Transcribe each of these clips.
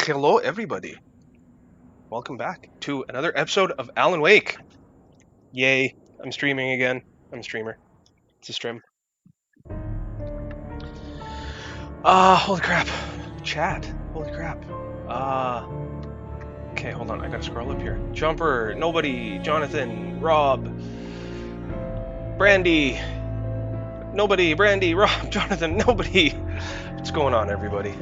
Hello, everybody. Welcome back to another episode of Alan Wake. Yay, I'm streaming again. I'm a streamer. It's a stream. Holy crap. Chat. Holy crap. Okay, hold on. I gotta scroll up here. Jumper, nobody, Jonathan, Rob, Brandy, nobody, Brandy, Rob, Jonathan, nobody. What's going on, everybody?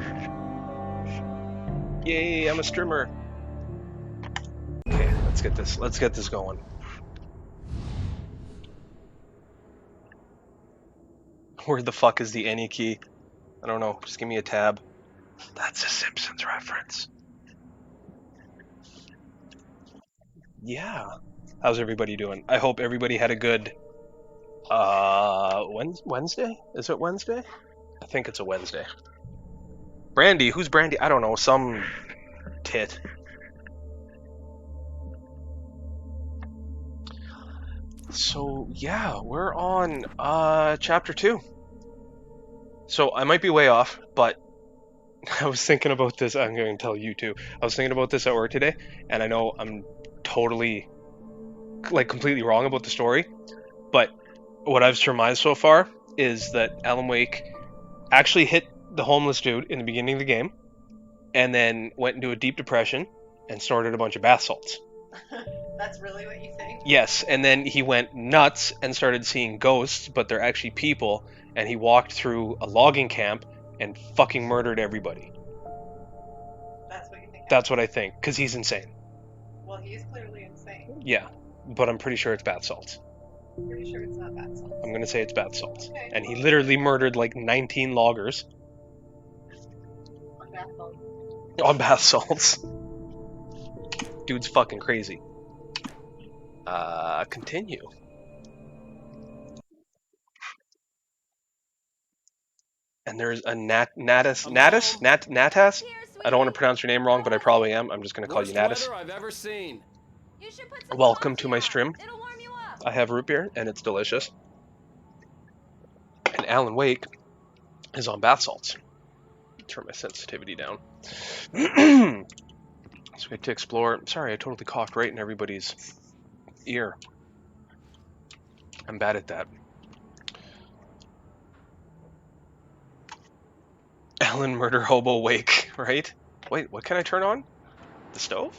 Yay, I'm a streamer. Okay, let's get this going. Where the fuck is the any key? I don't know. Just give me a tab. That's a Simpsons reference. Yeah. How's everybody doing? I hope everybody had a good Wednesday? Is it Wednesday? I think it's a Wednesday. Brandy, who's Brandy? I don't know, some tit. So, yeah, we're on chapter 2. So, I might be way off, but I was thinking about this. I'm going to tell you too. I was thinking about this at work today, and I know I'm totally, completely wrong about the story, but what I've surmised so far is that Alan Wake actually hit the homeless dude in the beginning of the game, and then went into a deep depression and snorted a bunch of bath salts. That's really what you think? Yes, and then he went nuts and started seeing ghosts, but they're actually people, and he walked through a logging camp and fucking murdered everybody. That's what you think? That's what I think, because he's insane. Well, he is clearly insane. Yeah, but I'm pretty sure it's bath salts. Pretty sure it's not bath salts. I'm gonna say it's bath salts. Okay, And he literally murdered like 19 loggers on bath salts. on bath salts. Dude's fucking crazy. Continue. And there's a Natas? I don't want to pronounce your name wrong, but I probably am. I'm just gonna call you Natas. I've ever seen. Welcome to my stream. I have root beer, and it's delicious. And Alan Wake is on bath salts. Turn my sensitivity down. So we get to explore. Sorry, I totally coughed right in everybody's ear. I'm bad at that. Alan Murder Hobo Wake, right? Wait, what can I turn on? The stove?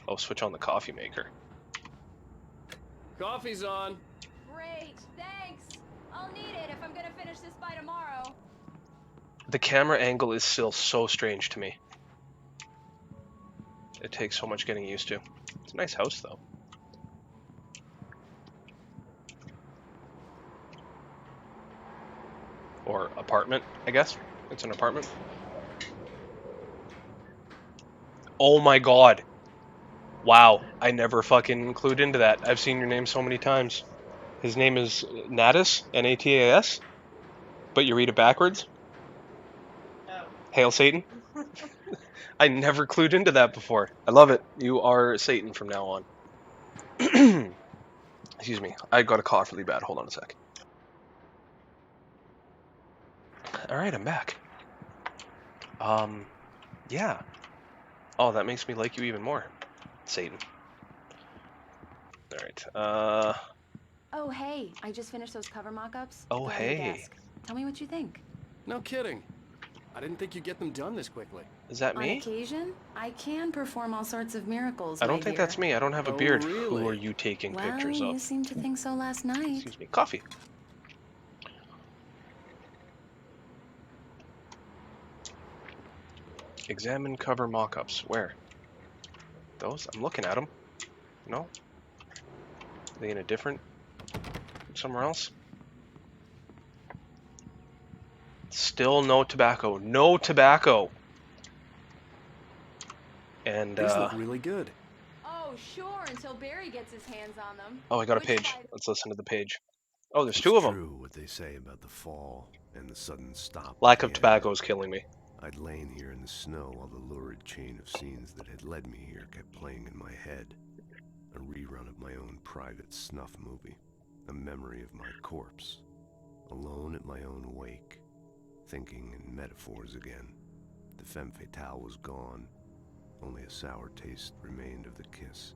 Oh, switch on the coffee maker. Coffee's on. Great, thanks. I'll need it if I'm gonna finish this by tomorrow. The camera angle is still so strange to me. It takes so much getting used to. It's a nice house, though. Or apartment, I guess. It's an apartment. Oh my god. Wow, I never fucking clued into that. I've seen your name so many times. His name is Natas, N-A-T-A-S, but you read it backwards? No. Hail Satan? I never clued into that before. I love it. You are Satan from now on. Excuse me. I got a cough really bad. Hold on a sec. Alright, I'm back. Yeah. Oh, that makes me like you even more. Satan. Alright, Oh, hey, I just finished those cover mock-ups. Oh, They're on the hey. desk. Tell me what you think. No kidding. I didn't think you'd get them done this quickly. Is that On me? occasion, I can perform all sorts of miracles. I don't think that's me. I don't have a Oh, beard. really? Who are you taking Well, pictures you of? seemed to think so last night. Excuse me. Coffee. Examine cover mock-ups. Where? Those? I'm looking at them. No? Are they in a different... somewhere else? Still no tobacco. No tobacco! And, These look really good. Oh, sure, until Barry gets his hands on them. oh, I got a Which page. side- Let's listen to the page. Oh, there's two of them. True what they say about the fall and the sudden stop. Lack at of the end. tobacco is killing me. I'd lain here in the snow while the lurid chain of scenes that had led me here kept playing in my head. A rerun of my own private snuff movie. A memory of my corpse. Alone at my own wake. Thinking in metaphors again. The femme fatale was gone. Only a sour taste remained of the kiss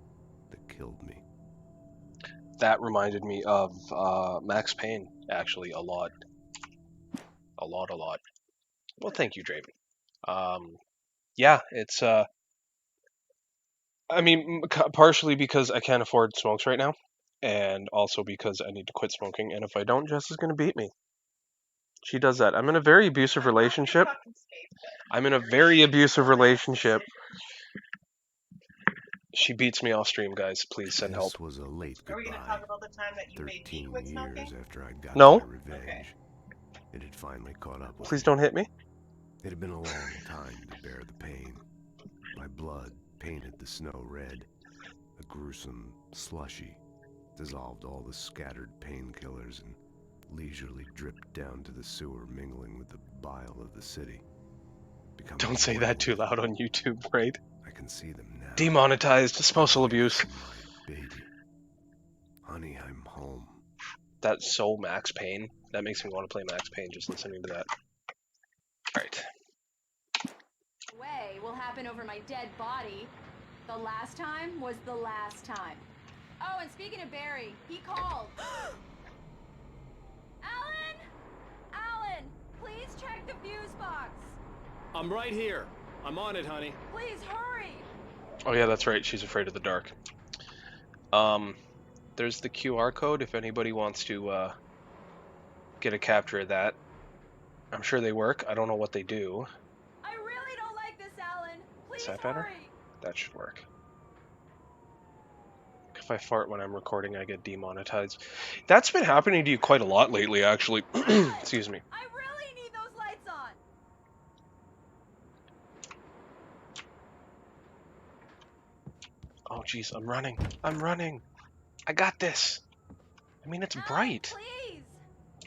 that killed me. That reminded me of Max Payne, actually, a lot. A lot. Well, thank you, Draven. Yeah, it's, I mean, partially because I can't afford smokes right now, and also because I need to quit smoking, and if I don't, Jess is going to beat me. She does that. I'm in a very abusive relationship. I'm in a very abusive relationship. She beats me off stream, guys. Please send help. This was a late Are we going to goodbye. talk about the time that you made me 13 quit years smoking? after I'd gotten No. my revenge, it had finally caught up with Please me. don't hit me. It had been a long time to bear the pain. My blood painted the snow red. A gruesome slushy dissolved all the scattered painkillers and leisurely dripped down to the sewer, mingling with the bile of the city. Becoming Don't say one that too with it. loud on YouTube, right? I can see them now. Demonetized. Spousal My abuse. wife, my baby. Honey, I'm home. That's so Max Payne. That makes me want to play Max Payne just listening to that. Alright. Way will happen over my dead body. The last time was the last time. Oh, and speaking of Barry, he called. Alan! Alan, please check the fuse box. I'm right here. I'm on it, honey. Please hurry. Oh yeah, that's right. She's afraid of the dark. There's the QR code if anybody wants to get a capture of that. I'm sure they work. I don't know what they do. I really don't like this, Alan. Please Is that better? hurry. That should work. If I fart when I'm recording, I get demonetized. That's been happening to you quite a lot lately, actually. Excuse me. I really need those lights on. Oh, jeez, I'm running. I'm running. I got this. I mean, it's Alan, bright. please.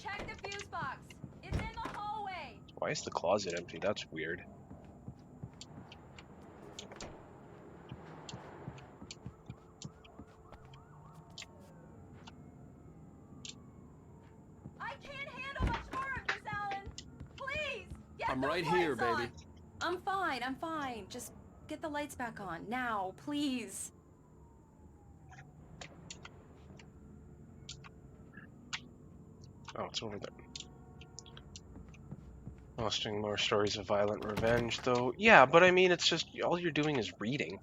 Check the fuse box. It's in the hallway. Why is the closet empty? That's weird. I can't handle much more of this, Alan. Please, get I'm those right lights here, on. baby. I'm fine. Just get the lights back on. Now, please. Oh, it's over there. Posting more stories of violent revenge, though. Yeah, but I mean, it's just, all you're doing is reading.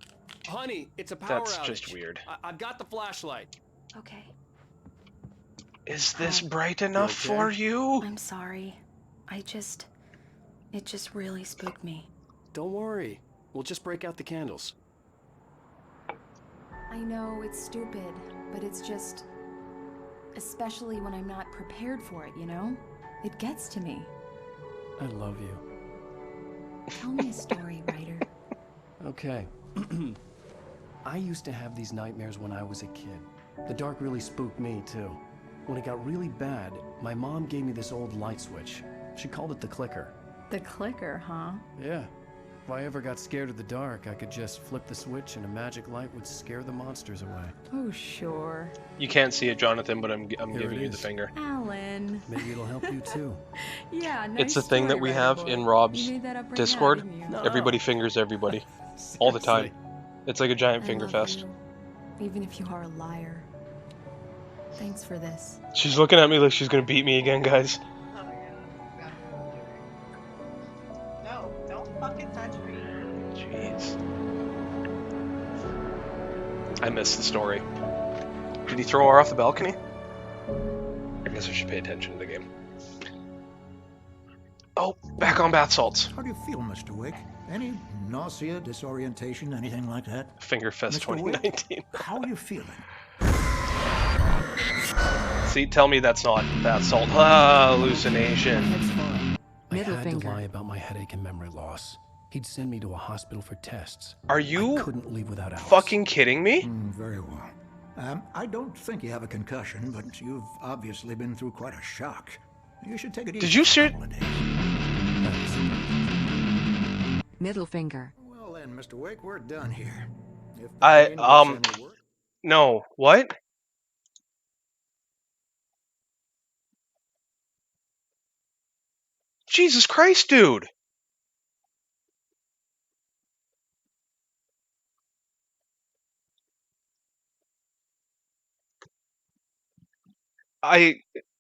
Honey, it's a power That's outage. just weird. I've got the flashlight. Okay. Is this Hi. bright enough okay? for you? I'm sorry. It just really spooked me. Don't worry. We'll just break out the candles. I know it's stupid, but it's just... Especially when I'm not prepared for it, you know? It gets to me. I love you. Tell me a story, writer. Okay. I used to have these nightmares when I was a kid. The dark really spooked me, too. When it got really bad, my mom gave me this old light switch. She called it the clicker. The clicker, huh? Yeah. If I ever got scared of the dark, I could just flip the switch and a magic light would scare the monsters away. Oh, sure. You can't see it, Jonathan, but I'm Here giving it you the is. finger. Alan. Maybe it'll help you, too. Yeah, nice It's a thing that story, we writer have boy. in You Rob's made that up right Discord. now, didn't you? No. Everybody fingers everybody. All the time. Seriously. It's like a giant I finger love fest. you, even if you are a liar. Thanks for this. She's looking at me like she's gonna beat me again, guys. Oh yeah, that's exactly what I'm doing. No, don't fucking touch me. Jeez. I missed the story. Did he throw her off the balcony? I guess I should pay attention to the game. Oh, back on bath salts. How do you feel, Mr. Wick? Any nausea, disorientation, anything like that? Finger Fest Mr. Wick? 2019. How are you feeling? See, tell me that's not bath salt. Ah, hallucination. It's fine. Middle I had finger. to lie about my headache and memory loss. He'd send me to a hospital for tests. Are I you couldn't leave without Alice. fucking kidding me? Very well. I don't think you have a concussion, but you've obviously been through quite a shock. You should take it easy. Did you for a ser- couple of days. Middle finger. Well then, Mr. Wick, we're done here. If the I, pain gets any worse- No, what? Jesus Christ, dude!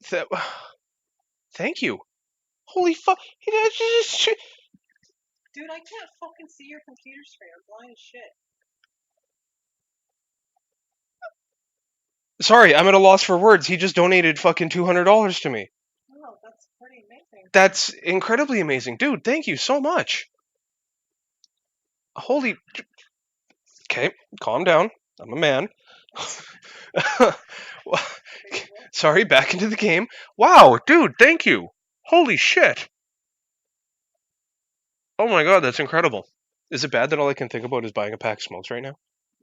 th- thank you. Holy fuck. Dude, I can't fucking see your computer screen. I'm blind as shit. Sorry, I'm at a loss for words. He just donated fucking $200 to me. Oh, that's pretty amazing. That's incredibly amazing. Dude, thank you so much. Holy... Okay, calm down. I'm a man. Sorry, back into the game. Wow, dude, thank you. Holy shit. Oh my god, that's incredible. Is it bad that all I can think about is buying a pack of smokes right now?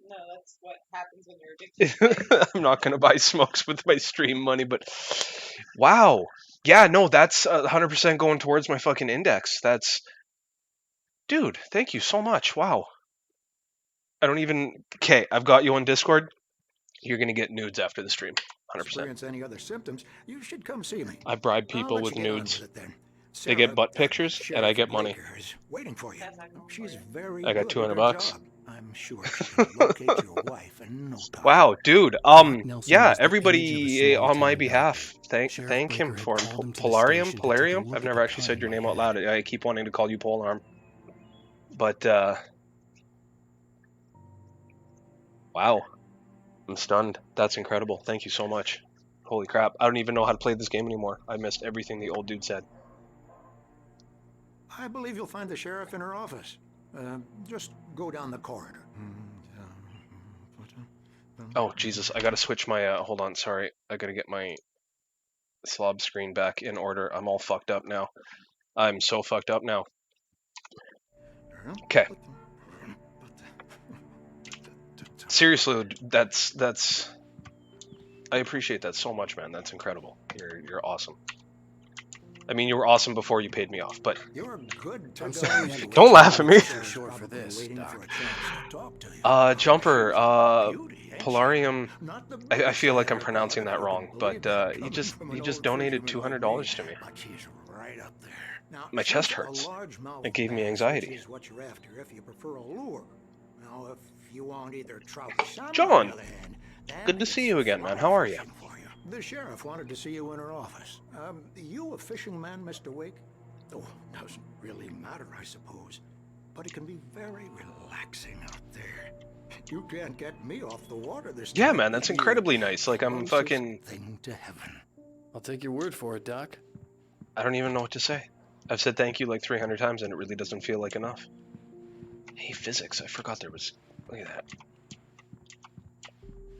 No, that's what happens when you're addicted to I'm not gonna buy smokes with my stream money, but wow. Yeah, no, that's 100% going towards my fucking index. That's... Dude, thank you so much. Wow. I don't even... Okay, I've got you on Discord. You're gonna get nudes after the stream. 100%. Experience any other symptoms, you should come see me. I bribe I'll people let with you get on nudes. with it then. They get Sarah, butt that pictures, and I Sheriff get money. Blaker is waiting for you. How's that going She's for you? very I got good at her $200. job. I'm sure she can locate your wife in no time. Wow, dude. Doc Nelson Yeah, was the image of a everybody small on my town behalf. doctor. Sheriff Thank Blaker him had for him. called him to the Polarium? station to take a Polarium? look I've at never the actually cut said in your my name out head. loud. I keep wanting to call you Polearm. But, wow. I'm stunned. That's incredible. Thank you so much. Holy crap. I don't even know how to play this game anymore. I missed everything the old dude said. I believe you'll find the sheriff in her office. Just go down the corridor. Oh, Jesus. I gotta switch my, hold on, sorry. I gotta get my slob screen back in order. I'm all fucked up now. I'm so fucked up now. Okay. Seriously, that's... I appreciate that so much, man. That's incredible. You're awesome. I mean, you were awesome before you paid me off, but... You're good to I'm go. sorry we had to Don't wait laugh at me. so short for this, Waiting Doc. for a chance to talk to you. Jumper, Beauty, ain't she? Polarium... Not the I biggest feel like fan I'm of pronouncing God, that if you wrong, can but believe that, he coming just from he an just old donated fisherman like $200 to me. But she's right up there. Now, My she's chest a hurts. largemouth It gave me bass, anxiety. which is what you're after if you prefer a lure. Now, if you want either trout or salmon, on John, the other hand, then good to it's see you again, man. fly How are you? fishing for you. The sheriff wanted to see you in her office. You a fishing man, Mr. Wake? Oh, doesn't really matter, I suppose. But it can be very relaxing out there. You can't get me off the water this time. Yeah, man, that's You're incredibly nice. Like, I'm closest fucking... thing to heaven. I'll take your word for it, Doc. I don't even know what to say. I've said thank you like 300 times, and it really doesn't feel like enough. Hey, physics. I forgot there was... Look at that.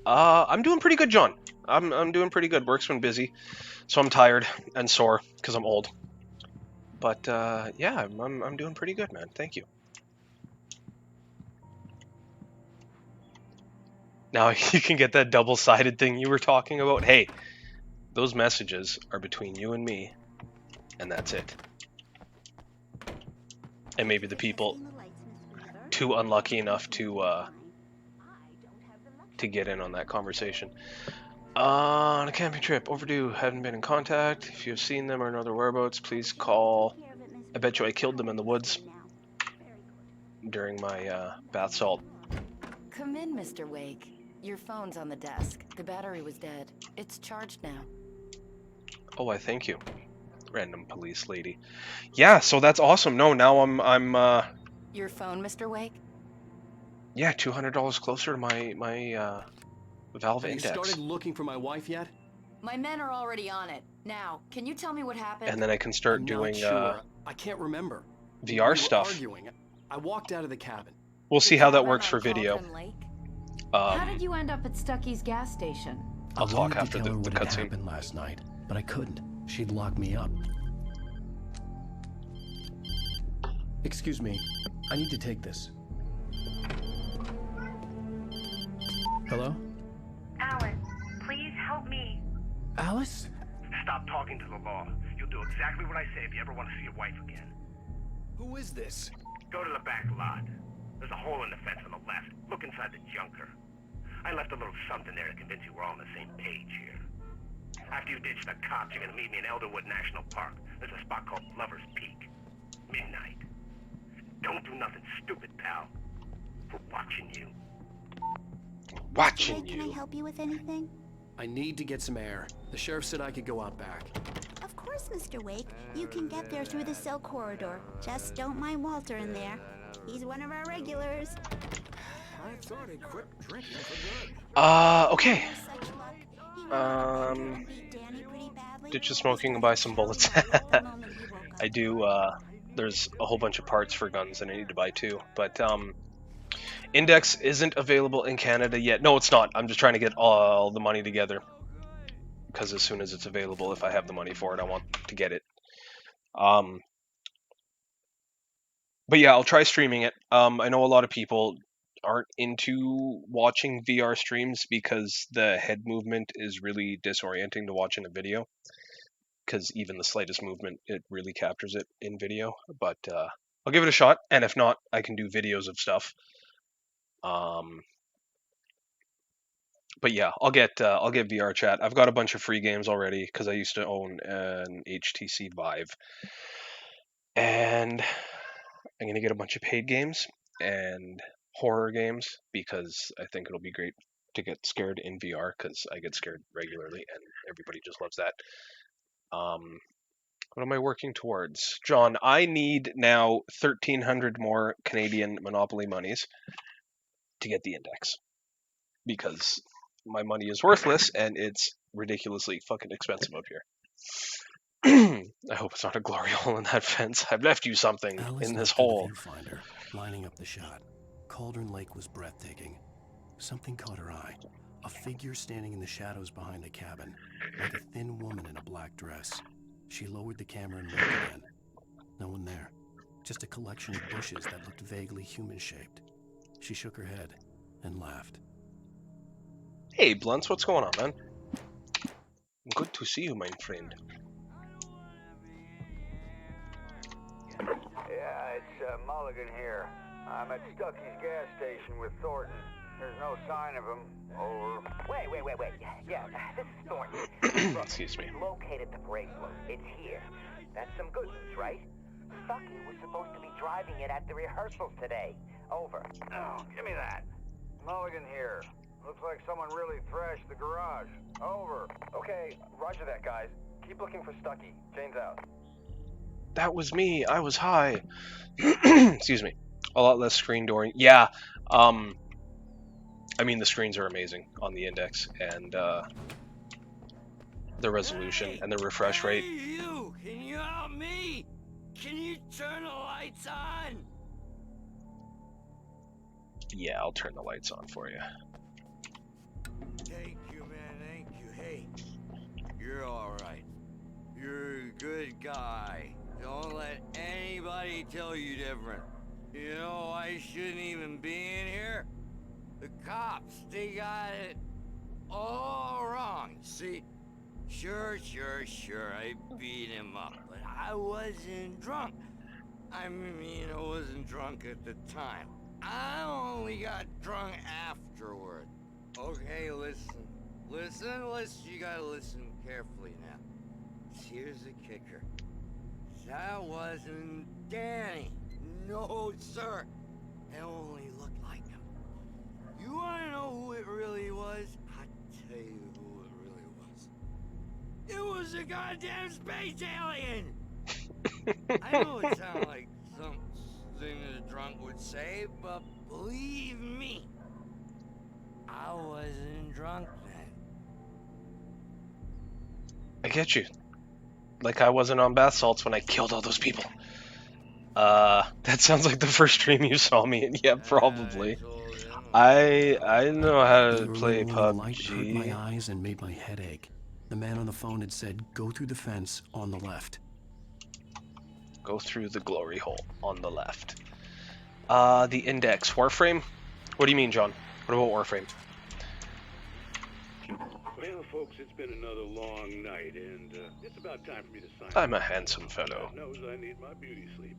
I'm doing pretty good, John. I'm doing pretty good. Work's been busy, so I'm tired and sore because I'm old. But yeah, I'm doing pretty good, man. Thank you. Now you can get that double-sided thing you were talking about. Hey, those messages are between you and me, and that's it. And maybe the people too unlucky enough to get in on that conversation. On a camping trip, overdue, haven't been in contact. If you have seen them or know their whereabouts, please call. I bet you I killed them in the woods during my bath salt. Come in, Mr. Wake. Your phone's on the desk. The battery was dead. It's charged now. Oh, I thank you, random police lady. Yeah, so that's awesome. No, now I'm Your phone, Mr. Wake? yeah, $200 closer to my Valve Have you index. started looking for my wife yet? My men are already on it. Now, can you tell me what happened? And then I can start I'm doing not sure. I can't remember. We VR were stuff. Arguing. I walked out of the cabin. We'll see Did how you that run works on for video. Cauldron Lake? How did you end up at Stucky's gas station? I'll I talk wanted after to tell her the what had cutscene. happened last night, but I couldn't. She'd lock me up. Excuse me. I need to take this. Hello? Alan, please help me. Alice? Stop talking to the law. You'll do exactly what I say if you ever want to see your wife again. Who is this? Go to the back lot. There's a hole in the fence on the left. Look inside the junker. I left a little something there to convince you we're all on the same page here. After you ditch the cops, you're gonna meet me in Elderwood National Park. There's a spot called Lover's Peak. Midnight. Don't do nothing stupid, pal. We're watching you. Watching Can I you. help you with anything? I need to get some air. The sheriff said I could go out back. Of course, Mr. Wake. You can get there through the cell corridor. Just don't mind Walter in there. He's one of our regulars. I thought he quit drinking for good. Okay. Ditch the smoking and buy some bullets. I do, there's a whole bunch of parts for guns that I need to buy too. But, Index isn't available in Canada yet. No, it's not. I'm just trying to get all the money together. Because as soon as it's available, if I have the money for it, I want to get it. But yeah, I'll try streaming it. I know a lot of people aren't into watching VR streams because the head movement is really disorienting to watch in a video. Because even the slightest movement, it really captures it in video. But I'll give it a shot, and if not, I can do videos of stuff. But yeah, I'll get VR chat. I've got a bunch of free games already because I used to own an HTC Vive, and I'm gonna get a bunch of paid games and horror games because I think it'll be great to get scared in VR because I get scared regularly and everybody just loves that. What am I working towards? John, I need now 1,300 more Canadian Monopoly monies to get the Index because my money is worthless and it's ridiculously fucking expensive up here. I hope it's not a glory hole in that fence. I've left you something Alice in this lifted hole. the viewfinder, lining up the shot. Cauldron Lake was breathtaking. Something caught her eye. A figure standing in the shadows behind the cabin, like a thin woman in a black dress. She lowered the camera and looked again. No one there. Just a collection of bushes that looked vaguely human-shaped. She shook her head and laughed. Hey, Blunts, what's going on, man? Good to see you, my friend. Yeah, it's Mulligan here. I'm at Stucky's gas station with Thornton. There's no sign of him. Over. Wait. Yeah, this is Thornton. Look, Excuse me. Located the bracelet. It's here. That's some good news, right? Stucky was supposed to be driving it at the rehearsals today. Over. Oh, give me that. Mulligan here. Looks like someone really thrashed the garage. Over. Okay, roger that, guys. Keep looking for Stucky. Jane's out. That was me. I was high. Excuse me. A lot less screen dooring. Yeah. I mean, the screens are amazing on the Index, and the resolution and the refresh rate. You! Can you help me? Can you turn the lights on? Yeah, I'll turn the lights on for you. Thank you, man. Thank you. Hey, you're all right. You're a good guy. Don't let anybody tell you different. You know, I shouldn't even be in here. The cops, they got it all wrong. See, sure, I beat him up, but I wasn't drunk. I mean, I wasn't drunk at the time. I only got drunk afterward. Okay, listen. You gotta listen carefully now. Here's the kicker. That wasn't Danny. No, sir. It only looked like him. You wanna know who it really was? I'll tell you who it really was. It was a goddamn space alien! I know it sounds like something a drunk would say, but believe me, I wasn't drunk then. I get you. Like I wasn't on bath salts when I killed all those people. That sounds like the first stream you saw me in. Yeah, probably. I know how to play The light hurt my PUBG. eyes and made my head ache. The man on the phone had said, "Go through the fence on the left." Go through the glory hole on the left. The Index. Warframe? What do you mean, John? What about Warframe? Well, folks, it's been another long night, and it's about time for me to sign I'm a off. handsome fellow. God knows I need my beauty sleep.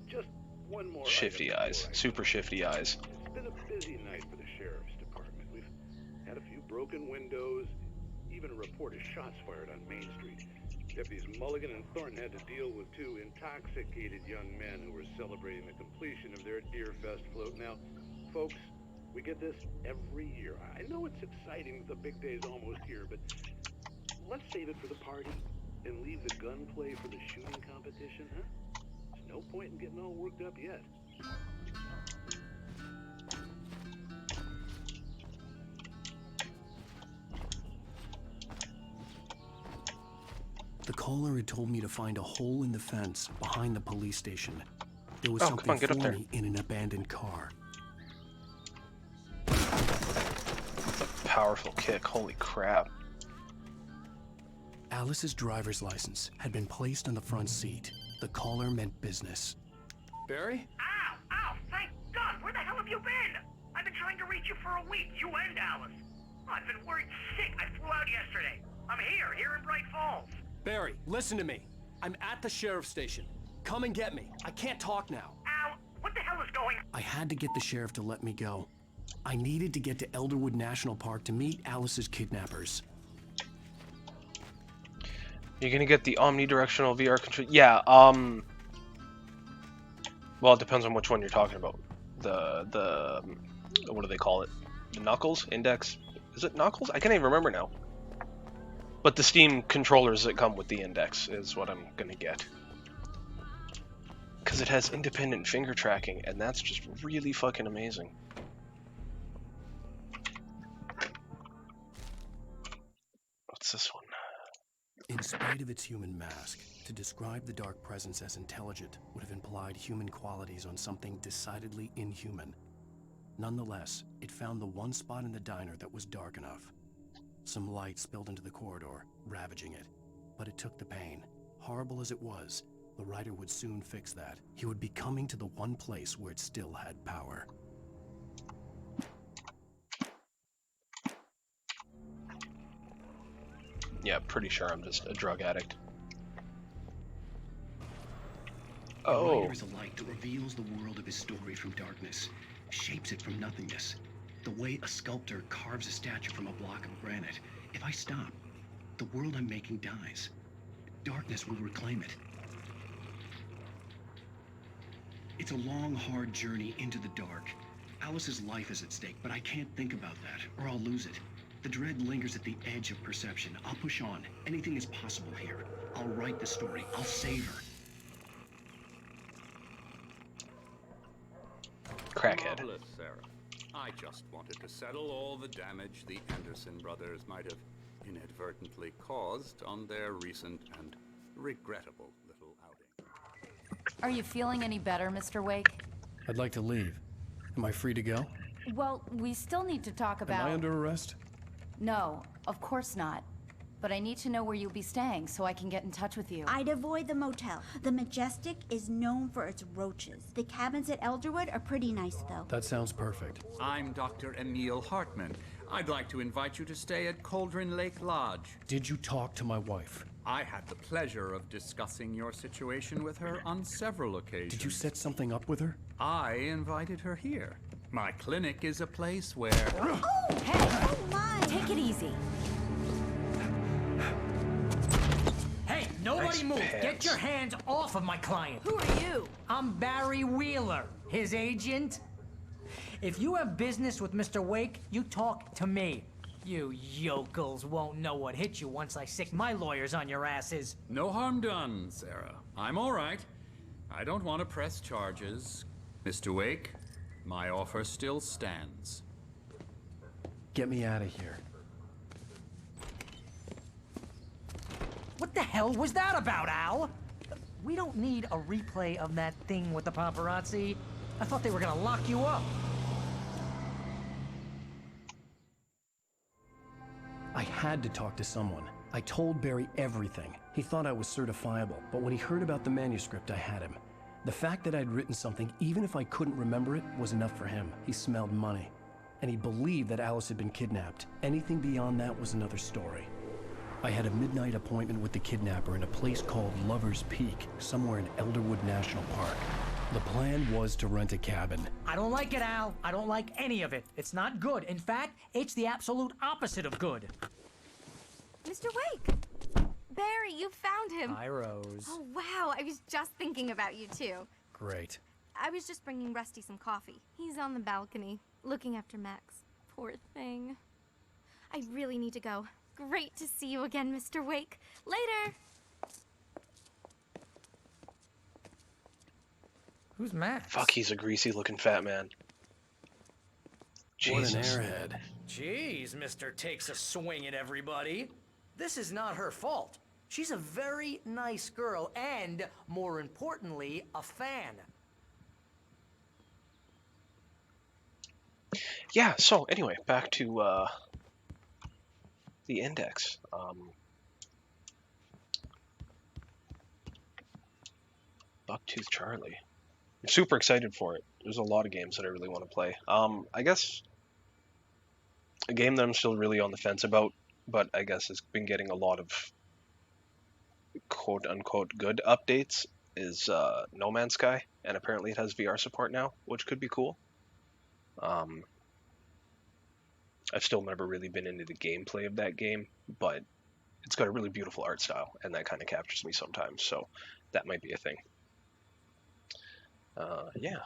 Just one more Shifty item eyes. before I Super shifty eyes. It's been a busy night for the sheriff's department. We've had a few broken windows, even a report of shots fired on Main Street. Deputies Mulligan and Thornton had to deal with two intoxicated young men who were celebrating the completion of their Deer Fest float. Now, folks, We get this every year. I know it's exciting that the big day's almost here, but let's save it for the party and leave the gunplay for the shooting competition, huh? There's no point in getting all worked up yet. The caller had told me to find a hole in the fence behind the police station. There was Oh, something come on, get for up there. me in an abandoned car. That's a powerful kick. Holy crap. Alice's driver's license had been placed on the front seat. The caller meant business. Barry? Ow! Ow! Thank God! Where the hell have you been? I've been trying to reach you for a week, you and Alice. Oh, I've been worried sick. I flew out yesterday. I'm here in Bright Falls. Barry, listen to me. I'm at the sheriff's station. Come and get me. I can't talk now. Ow! What the hell is going on? I had to get the sheriff to let me go. I needed to get to Elderwood National Park to meet Alice's kidnappers. You're gonna get the omnidirectional VR control. Yeah, well, it depends on which one you're talking about. The what do they call it? The Knuckles? Index? Is it Knuckles? I can't even remember now. But the Steam controllers that come with the Index is what I'm gonna get. Because it has independent finger tracking, and that's just really fucking amazing. What's this one? In spite of its human mask, to describe the dark presence as intelligent would have implied human qualities on something decidedly inhuman. Nonetheless, it found the one spot in the diner that was dark enough. Some light spilled into the corridor, ravaging it. But it took the pain. Horrible as it was, the writer would soon fix that. He would be coming to the one place where it still had power. Yeah, pretty sure I'm just a drug addict. A Oh. writer is a light that reveals the world of his story from darkness, shapes it from nothingness. The way a sculptor carves a statue from a block of granite. If I stop, the world I'm making dies. Darkness will reclaim it. It's a long, hard journey into the dark. Alice's life is at stake, but I can't think about that, or I'll lose it. The dread lingers at the edge of perception. I'll push on. Anything is possible here. I'll write the story. I'll save her. Crackhead. Marvelous, Sarah. I just wanted to settle all the damage the Anderson brothers might have inadvertently caused on their recent and regrettable little outing. Are you feeling any better, Mr. Wake? I'd like to leave. Am I free to go? Well, we still need to talk about... Am I under arrest? No, of course not. But I need to know where you'll be staying so I can get in touch with you. I'd avoid the motel. The Majestic is known for its roaches. The cabins at Elderwood are pretty nice, though. That sounds perfect. I'm Dr. Emil Hartman. I'd like to invite you to stay at Cauldron Lake Lodge. Did you talk to my wife? I had the pleasure of discussing your situation with her on several occasions. Did you set something up with her? I invited her here. My clinic is a place where... Oh, hey! Oh, my! Take it easy. Hey, nobody Nice move! pants. Get your hands off of my client! Who are you? I'm Barry Wheeler, his agent. If you have business with Mr. Wake, you talk to me. You yokels won't know what hit you once I sick my lawyers on your asses. No harm done, Sarah. I'm all right. I don't want to press charges. Mr. Wake, my offer still stands. Get me out of here. What the hell was that about, Al? We don't need a replay of that thing with the paparazzi. I thought they were gonna lock you up. I had to talk to someone. I told Barry everything. He thought I was certifiable, but when he heard about the manuscript, I had him. The fact that I'd written something, even if I couldn't remember it, was enough for him. He smelled money. And he believed that Alice had been kidnapped. Anything beyond that was another story. I had a midnight appointment with the kidnapper in a place called Lover's Peak, somewhere in Elderwood National Park. The plan was to rent a cabin. I don't like it, Al. I don't like any of it. It's not good. In fact, it's the absolute opposite of good. Mr. Wake! Barry, you found him! Hi, Rose. Oh, wow. I was just thinking about you, too. Great. I was just bringing Rusty some coffee. He's on the balcony. looking after Max. Poor thing. I really need to go. Great to see you again, Mr. Wake. Later! Who's Max? Fuck, he's a greasy-looking fat man. What an Jesus. airhead. Jeez, Mr. Takes a swing at everybody. This is not her fault. She's a very nice girl and, more importantly, a fan. Yeah, so anyway, back to the index. Bucktooth Charlie. I'm super excited for it. There's a lot of games that I really want to play. I guess a game that I'm still really on the fence about, but I guess has been getting a lot of quote-unquote good updates is No Man's Sky, and apparently it has VR support now, which could be cool. I've still never really been into the gameplay of that game, but it's got a really beautiful art style, and that kind of captures me sometimes, so that might be a thing. Yeah.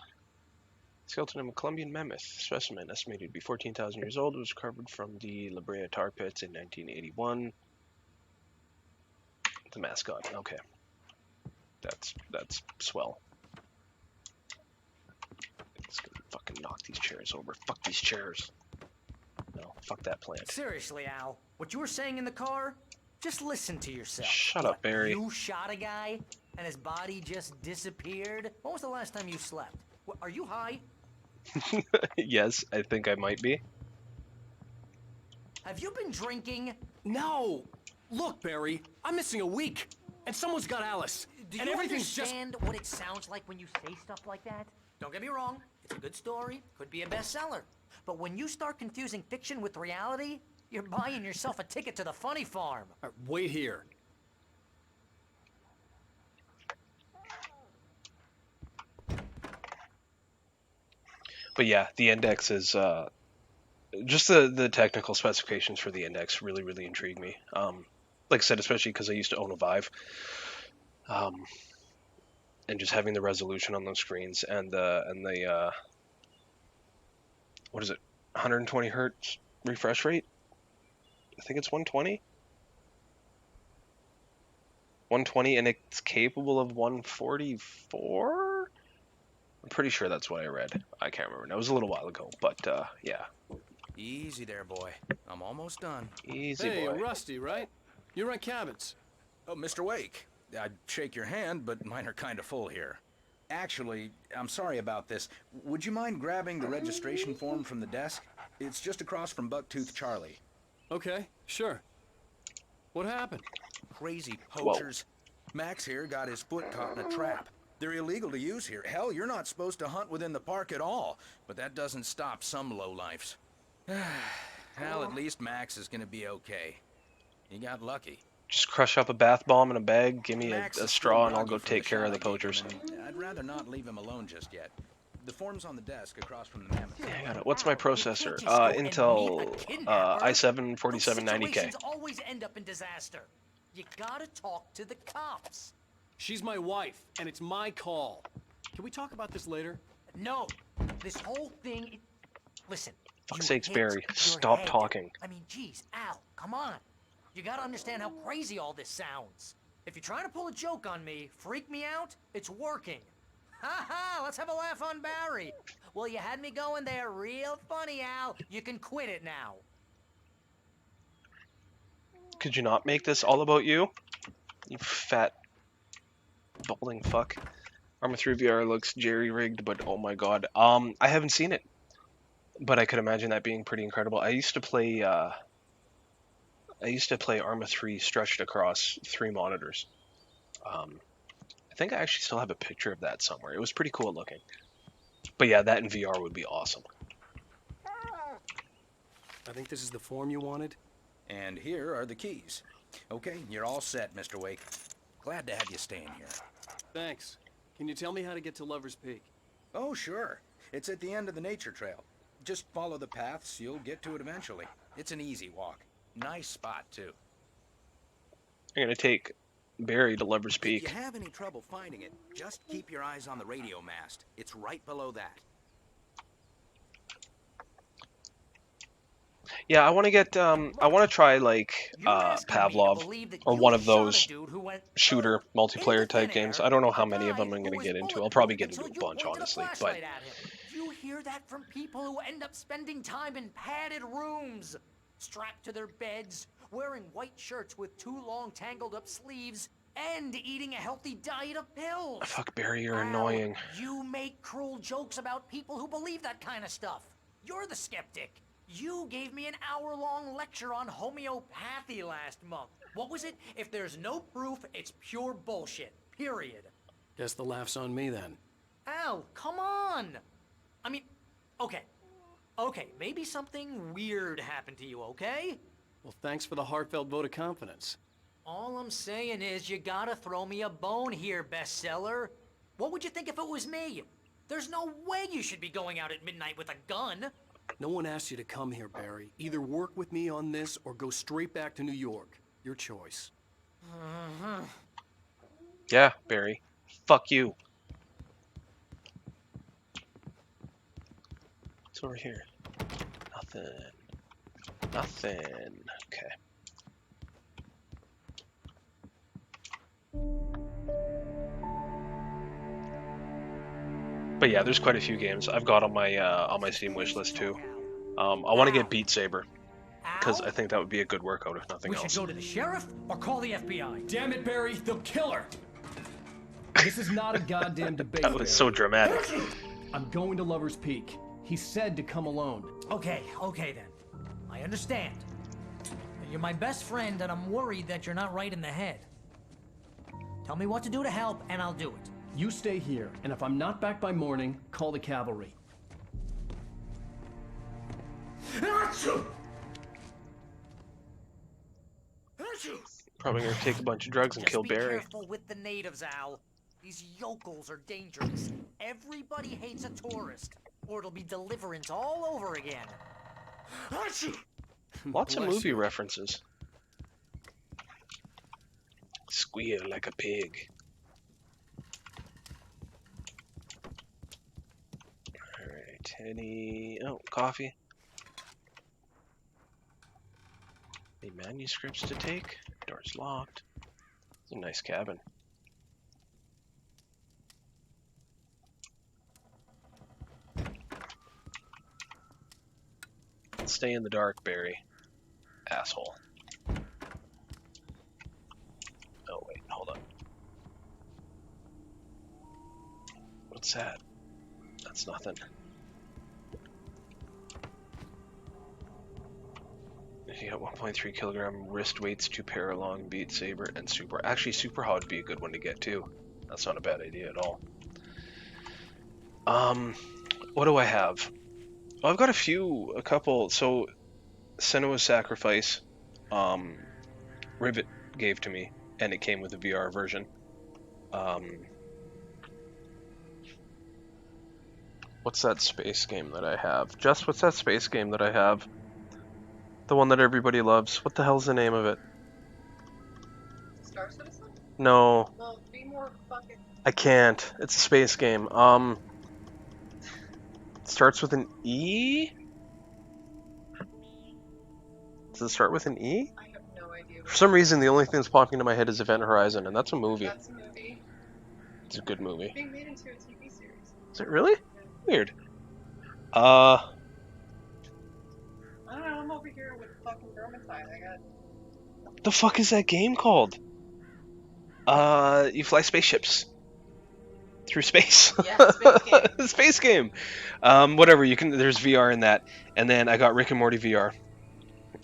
Skeleton of a Columbian mammoth specimen, estimated to be 14,000 years old, was recovered from the La Brea tar pits in 1981. The mascot, okay. That's swell. It's gonna fucking knock these chairs over. Fuck these chairs. No, fuck that plant. Seriously, Al, what you were saying in the car? Just listen to yourself. Shut up, Barry. You shot a guy, and his body just disappeared? When was the last time you slept? Are you high? Yes, I think I might be. Have you been drinking? No! Look, Barry, I'm missing a week, and someone's got Alice. Do and you everything's understand what it sounds like when you say stuff like that? Don't get me wrong, it's a good story, could be a bestseller. But when you start confusing fiction with reality, you're buying yourself a ticket to the funny farm. Wait here. But yeah, the index is just the technical specifications for the index really, really intrigue me. Like I said, especially because I used to own a Vive. And just having the resolution on those screens and the what is it, 120 hertz refresh rate? I think it's 120. 120, and it's capable of 144. I'm pretty sure that's what I read. I can't remember. It was a little while ago, but yeah. Easy there, boy. I'm almost done. Easy, hey, boy. Rusty, right? You rent cabins. Oh, Mr. Wake. I'd shake your hand, but mine are kind of full here. Actually, I'm sorry about this. Would you mind grabbing the registration form from the desk? It's just across from Bucktooth Charlie. Okay, sure. What happened? Crazy poachers. Whoa. Max here got his foot caught in a trap. They're illegal to use here. Hell, you're not supposed to hunt within the park at all. But that doesn't stop some lowlifes. Hell, at least Max is gonna be okay. He got lucky. Just crush up a bath bomb in a bag, give me a Max is straw, and still I'll go groggy from take the care of shot the I gave poachers. him, and I'd rather not leave him alone just yet. The form's on the desk across from the mammoth. Yeah, I got it. What's my processor? Intel i7 4790K. Situations always end up in disaster. You gotta talk to the cops. She's my wife, and it's my call. Can we talk about this later? No, this whole thing. Listen. Fuck's sakes, Barry, stop talking. I mean, geez, Al, come on. You gotta understand how crazy all this sounds. If you're trying to pull a joke on me, freak me out, it's working. Ha ha, let's have a laugh on Barry. Well, you had me going there real funny, Al. You can quit it now. Could you not make this all about you? You fat, balding fuck. Arma 3 VR looks jerry-rigged, but oh my god. I haven't seen it, but I could imagine that being pretty incredible. I used to play Arma 3 stretched across 3 monitors. I think I actually still have a picture of that somewhere. It was pretty cool looking. But yeah, that in VR would be awesome. I think this is the form you wanted. And here are the keys. Okay, you're all set, Mr. Wake. Glad to have you staying here. Thanks. Can you tell me how to get to Lover's Peak? Oh, sure. It's at the end of the nature trail. Just follow the paths, you'll get to it eventually. It's an easy walk. Nice spot, too. I'm gonna take Barry to Lover's Peak. If you have any trouble finding it, just keep your eyes on the radio mast. It's right below that. Yeah, I want to get I want to try like Pavlov or one of those shooter multiplayer type games. I don't know how many of them I'm going to get into. I'll probably get into a bunch, honestly. But You hear that from people who end up spending time in padded rooms, strapped to their beds, wearing white shirts with too long tangled up sleeves, and eating a healthy diet of pills. fuck, Barry, you're Al, annoying. you make cruel jokes about people who believe that kind of stuff. You're the skeptic. You gave me an hour-long lecture on homeopathy last month. What was it? If there's no proof, it's pure bullshit. Period. Guess the laugh's on me then. Al, come on! I mean, okay. Okay, maybe something weird happened to you, okay? Well, thanks for the heartfelt vote of confidence. All I'm saying is you gotta throw me a bone here, bestseller. What would you think if it was me? There's no way you should be going out at midnight with a gun. No one asked you to come here, Barry. Either work with me on this or go straight back to New York. Your choice. Yeah, Barry. Fuck you. What's over here? Nothing. Nothing. Okay. But yeah, there's quite a few games I've got on my Steam wish list too. I want to get Beat Saber because I think that would be a good workout if nothing else. We should go to the sheriff or call the FBI. Damn it, Barry! They'll kill her. This is not a goddamn debate. That was so dramatic. I'm going to Lover's Peak. He said to come alone. Okay then. I understand. You're my best friend, and I'm worried that you're not right in the head. Tell me what to do to help, and I'll do it. You stay here, and if I'm not back by morning, call the cavalry. Probably gonna take a bunch of drugs and kill Barry. Just be careful with the natives, Al. These yokels are dangerous. Everybody hates a tourist, or it'll be Deliverance all over again. Lots of movie references. Squeal like a pig. Alright, oh, coffee. Any manuscripts to take? Door's locked. It's a nice cabin. Stay in the dark, Barry. Asshole. Oh, wait, hold on. What's that? That's nothing. You got 1.3 kilogram wrist weights, 2 pair along, Beat Saber, and Super. Actually, Super Hot would be a good one to get too. That's not a bad idea at all. What do I have? Well, I've got a couple. So, Senua's Sacrifice, Rivet gave to me, and it came with a VR version. What's that space game that I have? Just what's that space game that I have? The one that everybody loves. What the hell's the name of it? Star Citizen? No. Well, be more fucking... I can't. It's a space game. It starts with an E? Does it start with an E? I have no idea. For some reason, the only thing that's popping into my head is Event Horizon, and that's a movie. That's a movie. It's a good movie. It's being made into a TV series. Is it really? Weird. I don't know, I'm over here with fucking vermintide. I got... The fuck is that game called? You fly spaceships through space. Yeah, space game. Space game. Whatever, there's VR in that. And then I got Rick and Morty VR.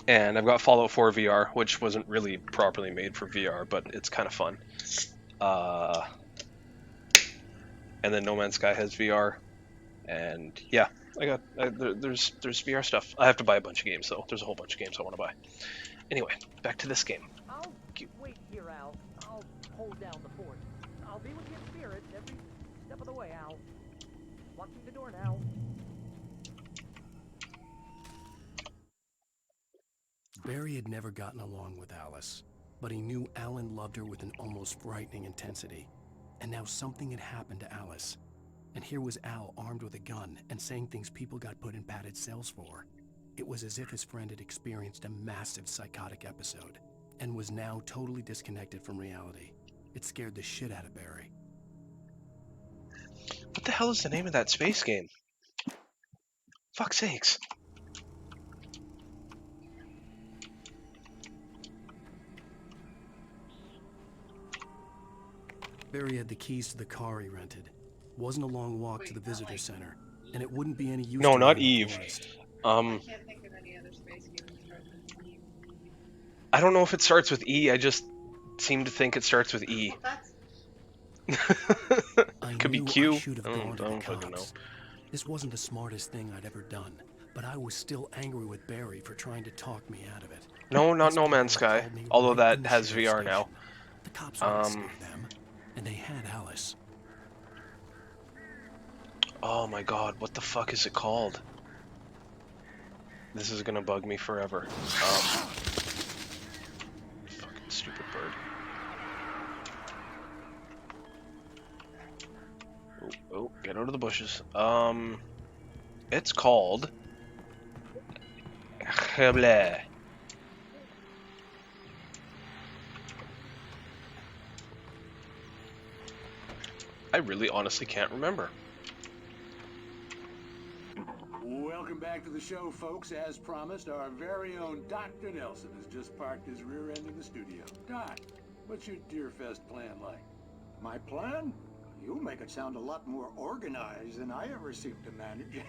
And I've got Fallout 4 VR, which wasn't really properly made for VR, but it's kind of fun. And then No Man's Sky has VR. And yeah, there's VR stuff. I have to buy a bunch of games though. There's a whole bunch of games I want to buy. Anyway, back to this game. I'll wait here, Al. I'll hold down the fort. I'll be with you in spirit every step of the way, Al. Locking the door now. Barry had never gotten along with Alice, but he knew Alan loved her with an almost frightening intensity. And now something had happened to Alice. And here was Al armed with a gun and saying things people got put in padded cells for. It was as if his friend had experienced a massive psychotic episode and was now totally disconnected from reality. It scared the shit out of Barry. What the hell is the name of that space game? Fuck's sakes. Barry had the keys to the car he rented. Wasn't a long walk to the visitor center, and it wouldn't be any use No, to not him in the Eve. forest. I can't think of any other space game that starts with E. I don't know if it starts with E. I just seem to think it starts with E. Well, that's I Could be knew Q. I should have gone to the don't fucking know. cops. This wasn't the smartest thing I'd ever done, but I was still angry with Barry for trying to talk me out of it. No, not These No people Man's had Sky. called me Although right in that the has sheriff's VR now. station. The cops wouldn't scare them, and they had Alice. Oh my god, what the fuck is it called? This is gonna bug me forever. Fucking stupid bird. Oh, get out of the bushes. It's called... Blah. I really honestly can't remember. Welcome back to the show, folks. As promised, our very own Dr. Nelson has just parked his rear end in the studio. Doc, what's your Deerfest plan like? My plan? You make it sound a lot more organized than I ever seem to manage.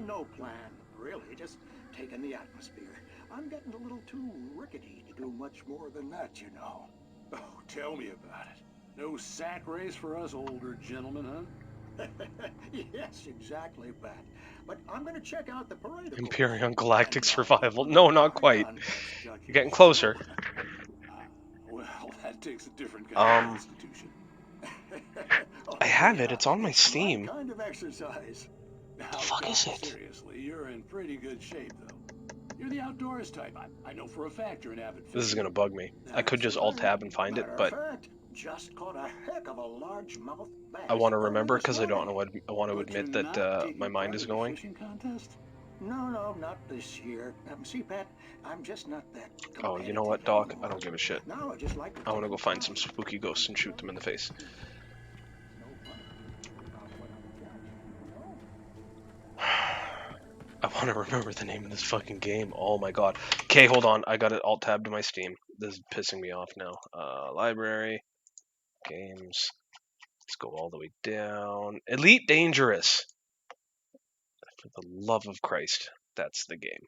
No plan, really. Just taking the atmosphere. I'm getting a little too rickety to do much more than that, you know. Oh, tell me about it. No sack race for us older gentlemen, huh? Yes, exactly, Pat. But I'm going to check out the parade. Imperium Galactic Survival. No, not quite. You're getting closer. Well, that takes a different kind of institution. I have it. It's on my Steam. Kind of exercise. Now, The fuck is it? Seriously, you're in pretty good shape, though. You're the outdoors type. I know for a fact you're an avid fisher. This is gonna bug me. I could just Alt-Tab and find it, but Just caught a heck of a largemouth bass. I want to remember because I don't know what I want to admit that my mind is going. No, not this year. See, Pat, I'm just not that. Oh, you know what, Doc? I don't give a shit. No, I just like. I want to go find some spooky ghosts and shoot them in the face. I want to remember the name of this fucking game. Oh my god. Okay, hold on. I got it Alt-Tab to my Steam. This is pissing me off now. Library. Games. Let's go all the way down. Elite Dangerous. For the love of Christ. That's the game.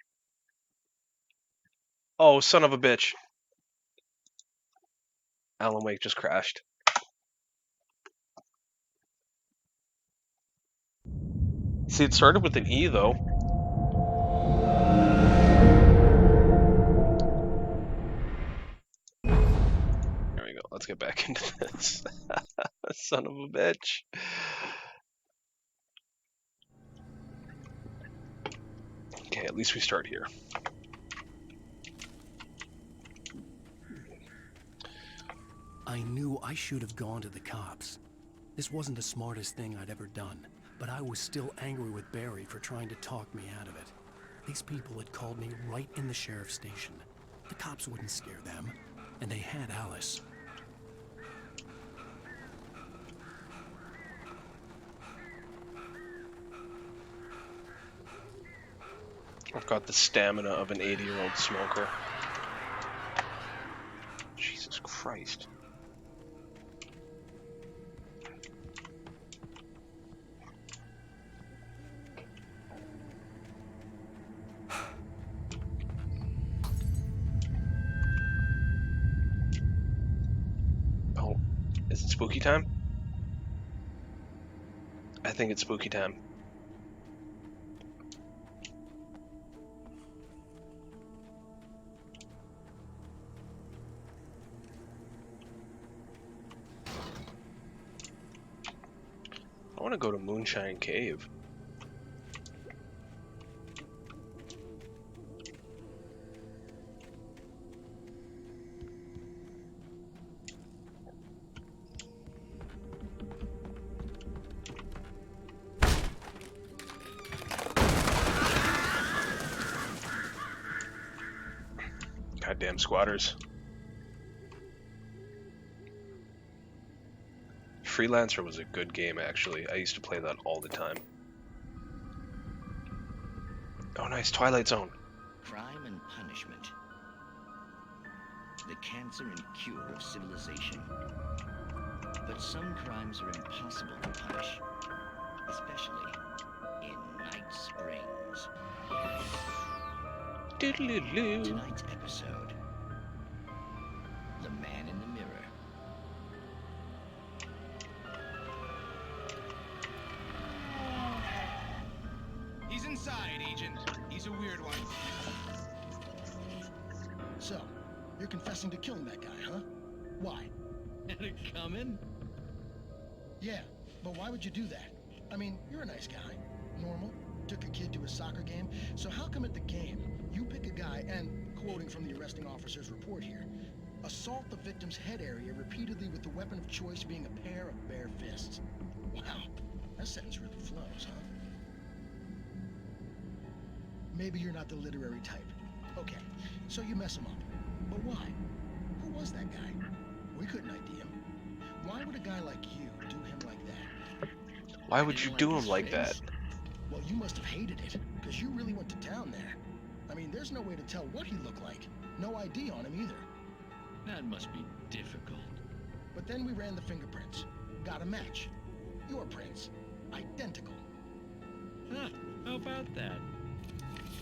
Oh, son of a bitch. Alan Wake just crashed. See, it started with an E, though. There we go. Let's get back into this. Son of a bitch. Okay, at least we start here. I knew I should have gone to the cops. This wasn't the smartest thing I'd ever done, but I was still angry with Barry for trying to talk me out of it. These people had called me right in the sheriff's station. The cops wouldn't scare them, and they had Alice. I've got the stamina of an 80-year-old smoker. Jesus Christ. Oh, is it spooky time? I think it's spooky time. I want to go to Moonshine Cave. Goddamn squatters. Freelancer was a good game, actually. I used to play that all the time. Oh, nice. Twilight Zone. Crime and punishment. The cancer and cure of civilization. But some crimes are impossible to punish, especially in Night Springs. Doodaloo. Tonight's episode, The Man in the Mirror. He's inside, Agent. He's a weird one. So, you're confessing to killing that guy, huh? Why? Had it coming? Yeah, but why would you do that? I mean, you're a nice guy. Normal. Took a kid to a soccer game. So how come at the game, you pick a guy and, quoting from the arresting officer's report here, assault the victim's head area repeatedly with the weapon of choice being a pair of bare fists? Wow, that sentence really flows, huh? Maybe you're not the literary type. Okay, so you mess him up. But why? Who was that guy? We couldn't ID him. Why would a guy like you do him like that? Why would you do him like that? Well, you must have hated it, because you really went to town there. I mean, there's no way to tell what he looked like. No ID on him either. That must be difficult. But then we ran the fingerprints. Got a match. Your prints. Identical. Huh, how about that?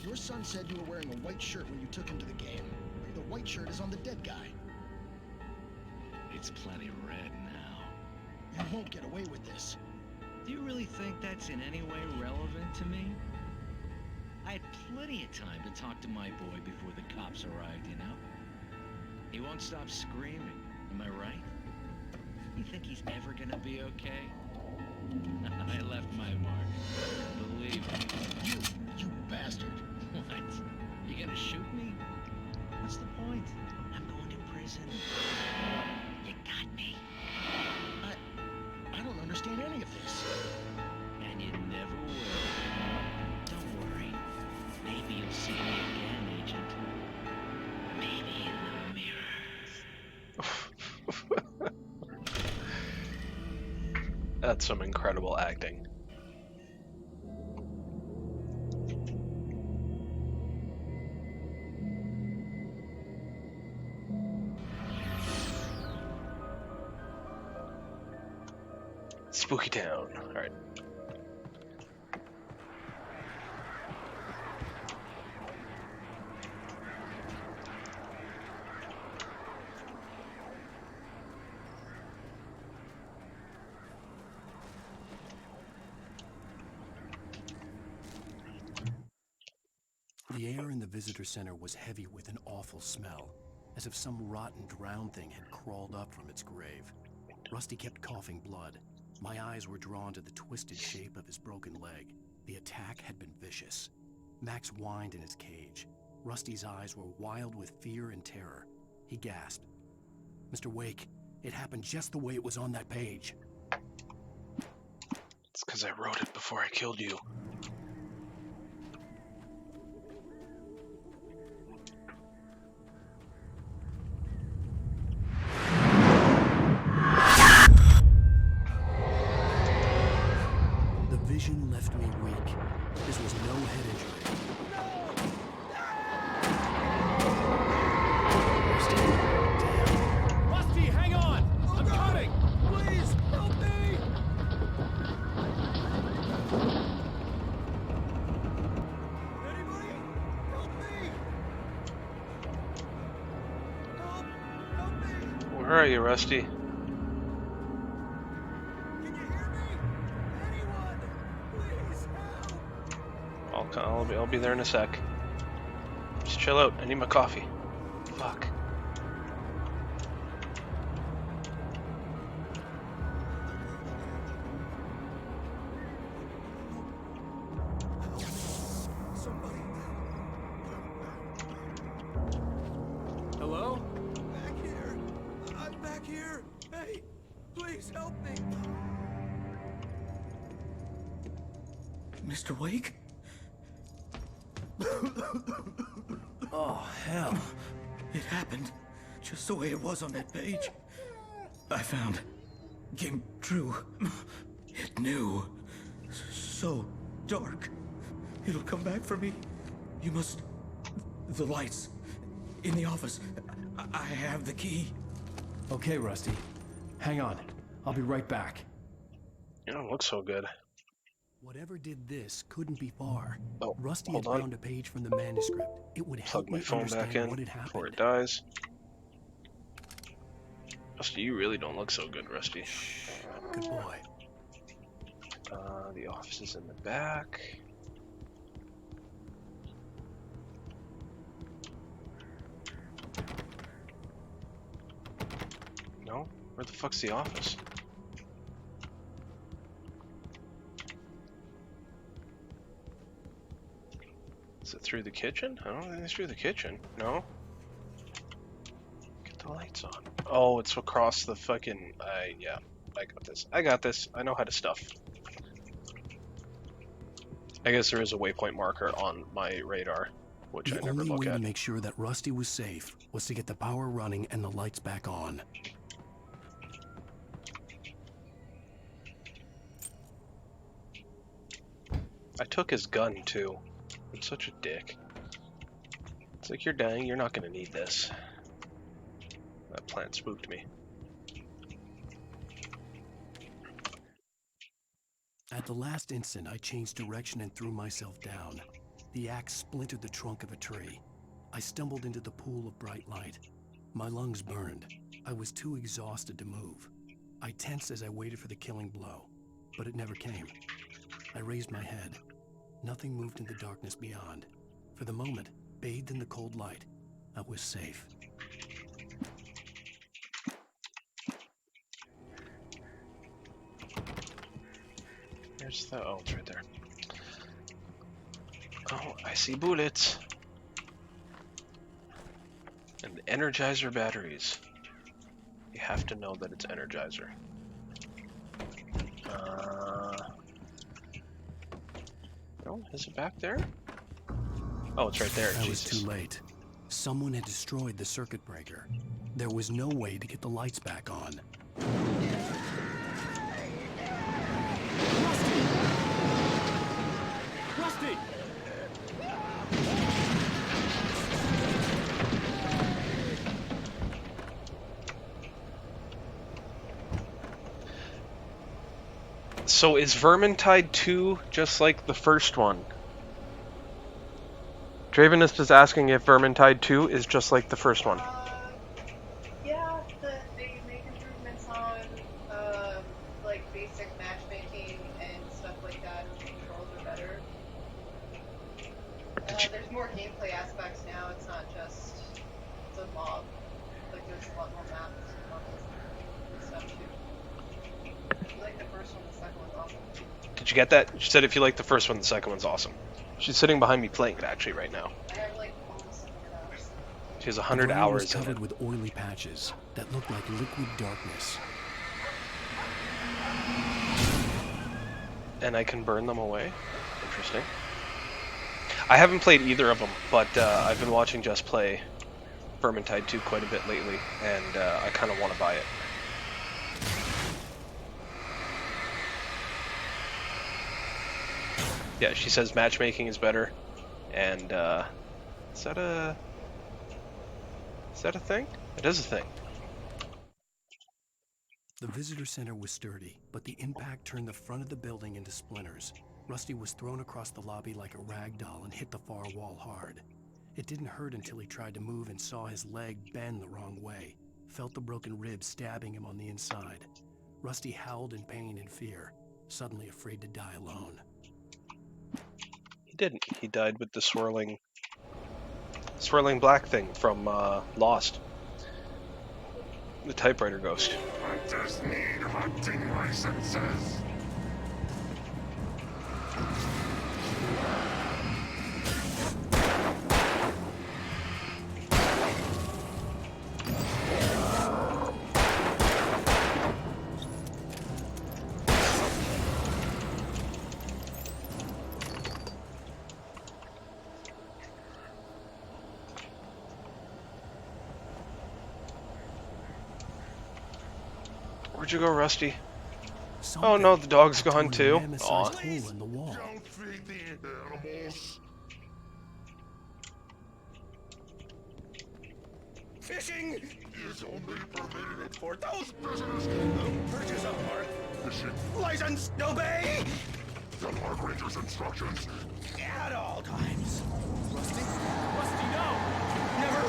Your son said you were wearing a white shirt when you took him to the game. The white shirt is on the dead guy. It's plenty red now. You won't get away with this. Do you really think that's in any way relevant to me? I had plenty of time to talk to my boy before the cops arrived, you know? He won't stop screaming, am I right? You think he's ever gonna be okay? I left my mark. Believe me. You bastard. What? You gonna shoot me? What's the point? I'm going to prison. You got me. I don't understand any of this. And you never will. Don't worry. Maybe you'll see me again, Agent. Maybe in the mirror. That's some incredible acting. Spooky Town. Alright. The air in the visitor center was heavy with an awful smell, as if some rotten drowned thing had crawled up from its grave. Rusty kept coughing blood. My eyes were drawn to the twisted shape of his broken leg. The attack had been vicious. Max whined in his cage. Rusty's eyes were wild with fear and terror. He gasped. Mr. Wake, it happened just the way it was on that page. It's because I wrote it before I killed you. The vision left me weak. This was no head injury. Rusty, hang on! I'm coming! Please, help me! Anybody? Help me! Help me! Where are you, Rusty? I'll be there in a sec. Just chill out. I need my coffee. Fuck. Hello? Back here! I'm back here! Hey, please help me! Mr. Wake? Oh, hell. It happened just the way it was on that page. I found. Came true. It knew. So dark. It'll come back for me. You must... The lights. In the office. I have the key. Okay, Rusty. Hang on. I'll be right back. You don't look so good. Whatever did this couldn't be far. Oh, Rusty hold had on. found a page from the manuscript. It would help Plug my me phone back understand in what had before happened. it dies. Rusty, you really don't look so good, Rusty. Good boy. The office is in the back. No? Where the fuck's the office? Is it through the kitchen? I don't think it's through the kitchen. No? Get the lights on. Oh, it's across the fucking... yeah. I got this. I got this. I know how to stuff. I guess there is a waypoint marker on my radar, which I The never only look way at. to make sure that Rusty was safe was to get the power running and the lights back on. I took his gun, too. I'm such a dick. It's like, you're dying, you're not gonna need this. That plant spooked me. At the last instant, I changed direction and threw myself down. The axe splintered the trunk of a tree. I stumbled into the pool of bright light. My lungs burned. I was too exhausted to move. I tensed as I waited for the killing blow, but it never came. I raised my head. Nothing moved in the darkness beyond. For the moment, bathed in the cold light, I was safe. There's the... oh, it's right there. Oh, I see bullets. And Energizer batteries. You have to know that it's Energizer. No, is it back there? Oh, it's right there. I Jesus. was too late. Someone had destroyed the circuit breaker. There was no way to get the lights back on. Rusty! So is Vermintide 2 just like the first one? Dravenist is asking if Vermintide 2 is just like the first one. Yeah, they make improvements on like basic matchmaking and stuff like that. The controls are better. There's more gameplay aspects now. It's not just the mob. Like there's a lot more maps and stuff too. If you like the first one, the second one's awesome. Did you get that? She said if you like the first one, the second one's awesome. She's sitting behind me playing it actually right now. I have like almost 100 hours. She has The 100 ground hours was in covered it. with oily patches that looked like liquid darkness. And I can burn them away? Interesting. I haven't played either of them, but I've been watching Just play Vermintide 2 quite a bit lately, and I kind of want to buy it. Yeah, she says matchmaking is better, and is that a thing? It is a thing. The visitor center was sturdy, but the impact turned the front of the building into splinters. Rusty was thrown across the lobby like a rag doll and hit the far wall hard. It didn't hurt until he tried to move and saw his leg bend the wrong way, felt the broken rib stabbing him on the inside. Rusty howled in pain and fear, suddenly afraid to die alone. He didn't. He died with the swirling black thing from Lost. The typewriter ghost. Hunters need hunting licenses. Where'd you go, Rusty? Something Oh no, the dog's gone through too. an Aw. amethyst hole in the wall. Don't feed the animals. Fishing is only permitted for those Business. who purchase a park Fishing. license. Obey The park ranger's instructions. at all times. Rusty? Rusty, no! Never.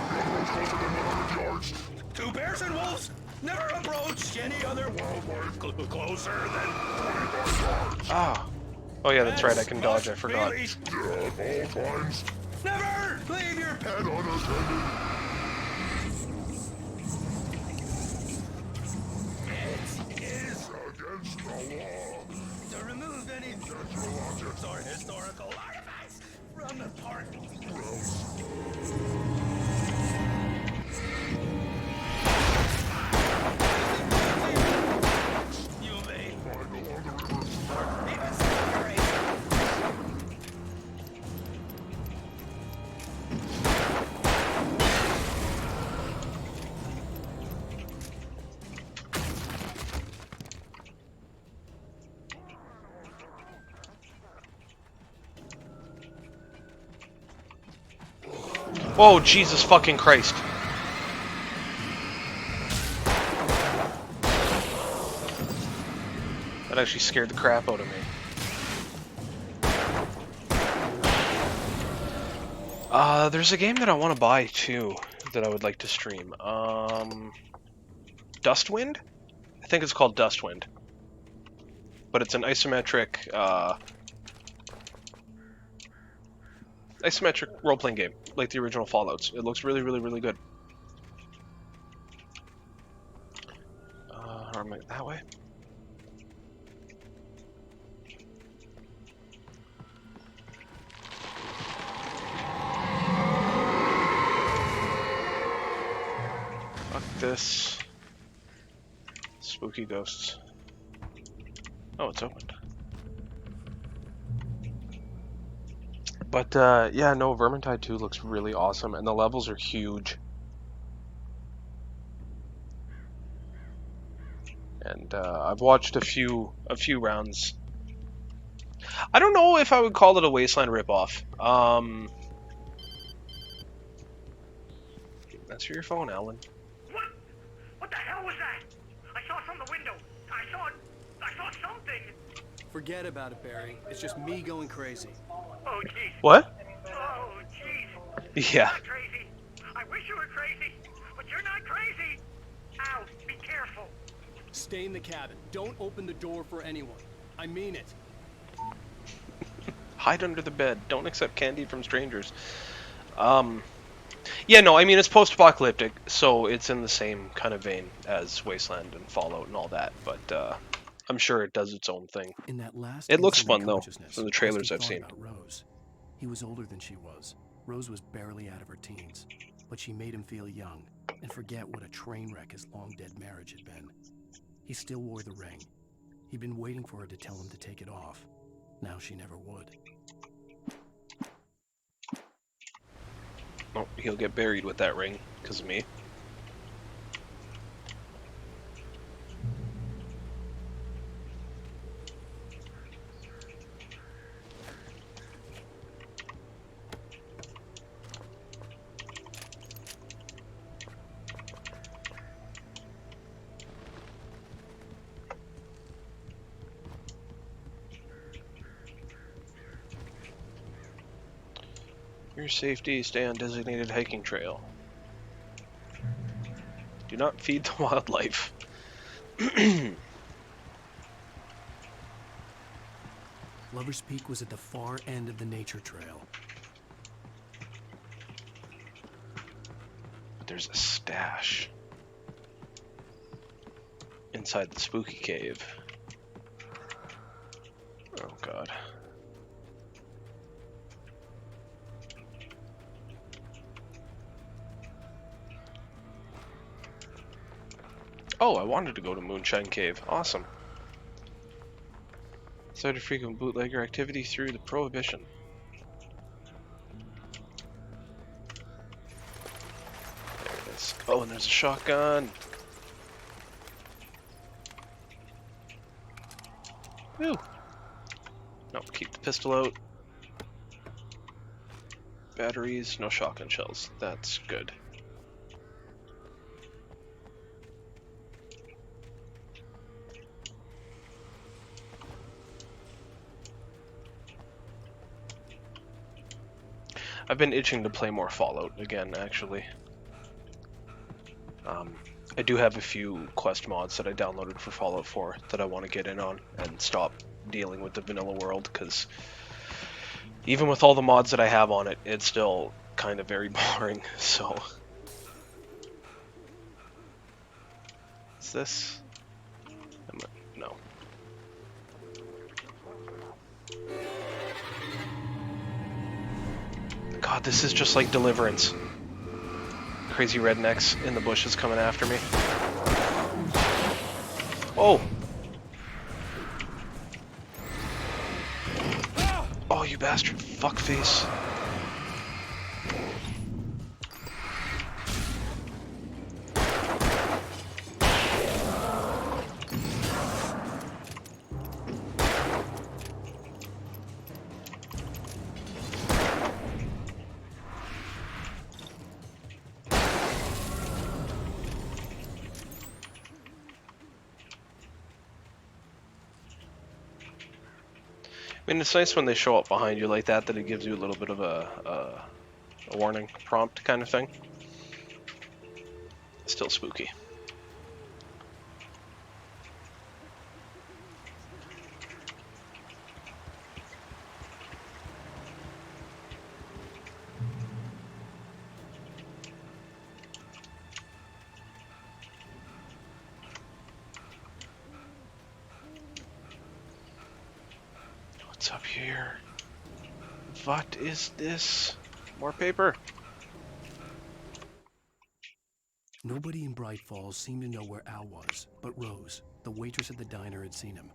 The animals closer than 100 yards. Two bears and wolves never approach any other Wildlife closer than 25 yards. Ah. Oh yeah, that's right, I can dodge, I must be forgot. leashed. At all times. Never leave your pet And unattended. It is Against the law. to remove any Natural objects. or historical artifacts from the park. Gross. You may Find along the river. even separate. Oh, Jesus fucking Christ. That actually scared the crap out of me. There's a game that I want to buy too that I would like to stream. Dustwind? I think it's called Dustwind. But it's an isometric role-playing game, like the original Fallouts. It looks really, really, really good. Or am I that way? Fuck this. Spooky ghosts. Oh, it's opened. But, yeah, no, Vermintide 2 looks really awesome, and the levels are huge. And, I've watched a few rounds. I don't know if I would call it a Wasteland ripoff. That's for your phone, Alan. What the hell was that? I saw it from the window. I saw something. Forget about it, Barry. It's just me going crazy. Oh, jeez. What? Oh, jeez. Yeah. You're not crazy. I wish you were crazy, but you're not crazy. Ow, be careful. Stay in the cabin. Don't open the door for anyone. I mean it. Hide under the bed. Don't accept candy from strangers. Yeah, no, I mean, it's post-apocalyptic, so it's in the same kind of vein as Wasteland and Fallout and all that, but, I'm sure it does its own thing. In that last It looks instant fun, of though, consciousness, from the trailers Rusty I've thought seen. about Rose. He was older than she was. Rose was barely out of her teens, but she made him feel young and forget what a train wreck his long-dead marriage had been. He still wore the ring. He'd been waiting for her to tell him to take it off. Now she never would. Oh, he'll get buried with that ring, because of me. For your safety, stay on designated hiking trail. Do not feed the wildlife. Lover's Peak was at the far end of the nature trail. But there's a stash inside the spooky cave. Oh god. Oh, I wanted to go to Moonshine Cave. Awesome. Cited frequent bootlegger activity through the Prohibition. There it is. Oh, and there's a shotgun. Woo. No, keep the pistol out. Batteries, no shotgun shells. That's good. I've been itching to play more Fallout again, actually. I do have a few quest mods that I downloaded for Fallout 4 that I want to get in on and stop dealing with the vanilla world, because even with all the mods that I have on it, it's still kind of very boring, so... Is this... No. God, this is just like Deliverance. Crazy rednecks in the bushes coming after me. Oh! Oh, you bastard fuckface. I mean, it's nice when they show up behind you like that, that it gives you a little bit of a warning prompt kind of thing. Still spooky. What's up here? What is this? More paper. Nobody in Bright Falls seemed to know where Al was, but Rose, the waitress at the diner, had seen him.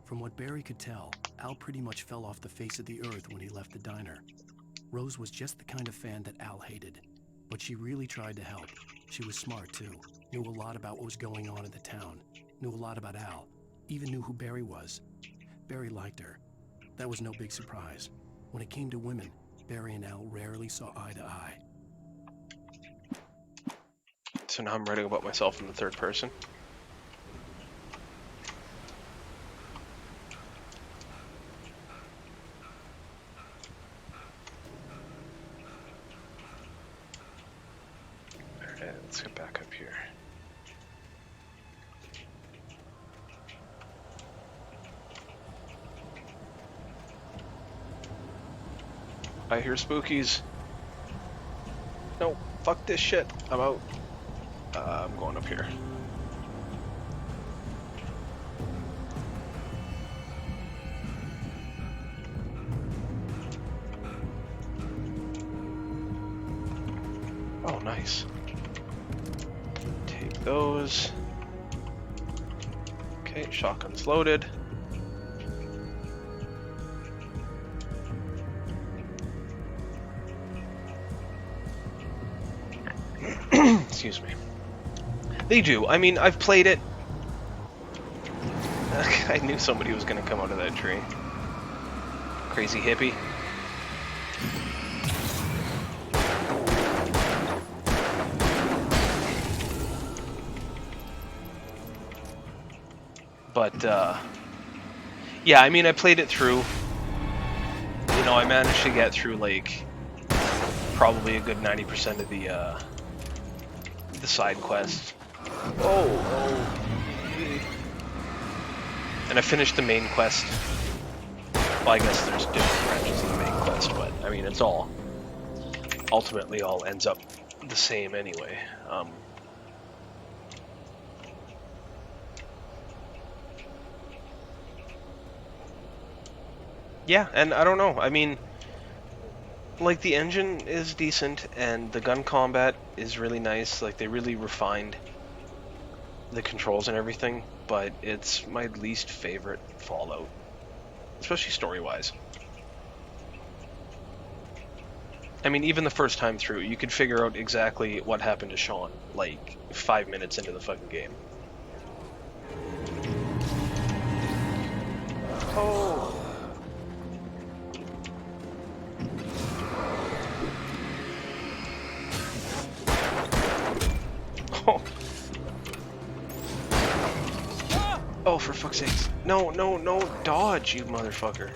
From what Barry could tell, Al pretty much fell off the face of the earth when he left the diner. Rose was just the kind of fan that Al hated, but she really tried to help. She was smart too, knew a lot about what was going on in the town, knew a lot about Al, even knew who Barry was. Barry liked her. That was no big surprise. When it came to women, Barry and Al rarely saw eye to eye. So now I'm writing about myself in the third person. Alright, let's get back up here. I hear spookies. No, fuck this shit. I'm out. I'm going up here. Oh, nice. Take those. Okay, shotgun's loaded. Excuse me. They do. I mean, I've played it. I knew somebody was going to come out of that tree. Crazy hippie. But, yeah, I mean, I played it through. You know, I managed to get through, like, probably a good 90% of the side quests. Oh. And I finished the main quest. Well, I guess there's different branches of the main quest, but, I mean, it's all... ultimately all ends up the same anyway. Yeah, and I don't know, I mean... like, the engine is decent, and the gun combat is really nice. Like, they really refined the controls and everything, but it's my least favorite Fallout. Especially story-wise. I mean, even the first time through, you could figure out exactly what happened to Sean, like, 5 minutes into the fucking game. Oh. Oh. Oh, for fuck's sakes. No, no, no. Dodge, you motherfucker.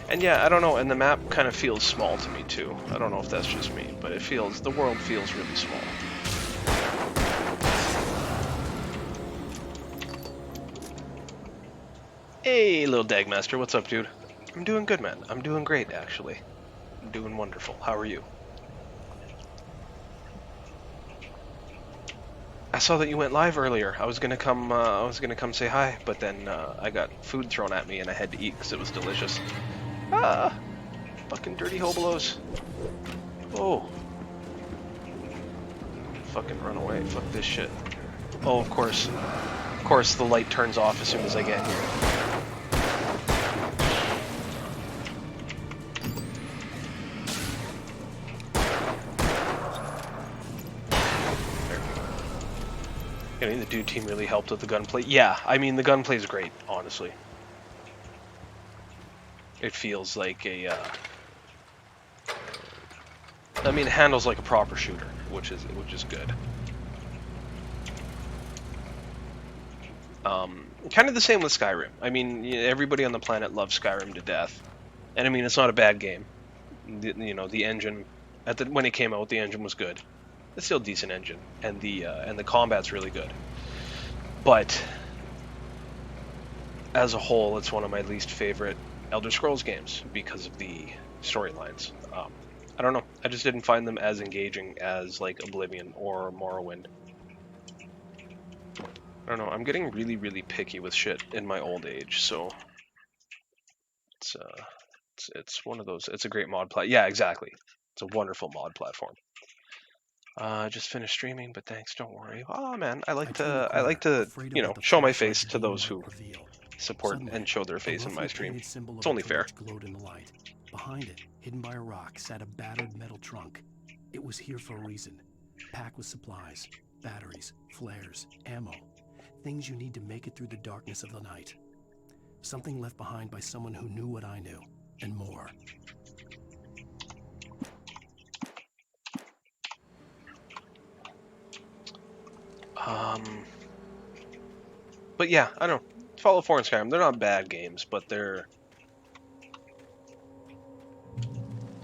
And yeah, I don't know, and the map kind of feels small to me too. I don't know if that's just me, but the world feels really small. Hey, little Dagmaster, what's up, dude? I'm doing good, man. I'm doing great, actually. I'm doing wonderful. How are you? I saw that you went live earlier. I was gonna come say hi, but then I got food thrown at me and I had to eat because it was delicious. Ah, fucking dirty hobolos. Oh, fucking run away. Fuck this shit. Oh, of course, the light turns off as soon as I get here. I mean, the dude team really helped with the gunplay. Yeah, I mean, the gunplay is great, honestly. It feels like a, I mean, it handles like a proper shooter, which is good. Kind of the same with Skyrim. I mean, everybody on the planet loves Skyrim to death, and I mean, it's not a bad game. The engine, when it came out, the engine was good. It's still a decent engine, and the combat's really good. But as a whole, it's one of my least favorite Elder Scrolls games because of the storylines. I don't know. I just didn't find them as engaging as like Oblivion or Morrowind. I don't know. I'm getting really, really picky with shit in my old age, so it's one of those. It's a great mod Yeah, exactly. It's a wonderful mod platform. Just finished streaming, but thanks. Don't worry. Oh man, I like to show my face to those who support and show their face in my stream. It's only fair. Glowed in the light. Behind it, hidden by a rock, sat a battered metal trunk. It was here for a reason. Packed with supplies, batteries, flares, ammo. Things you need to make it through the darkness of the night. Something left behind by someone who knew what I knew, and more. But yeah, I don't know. Fallout 4 and Skyrim, they're not bad games, but I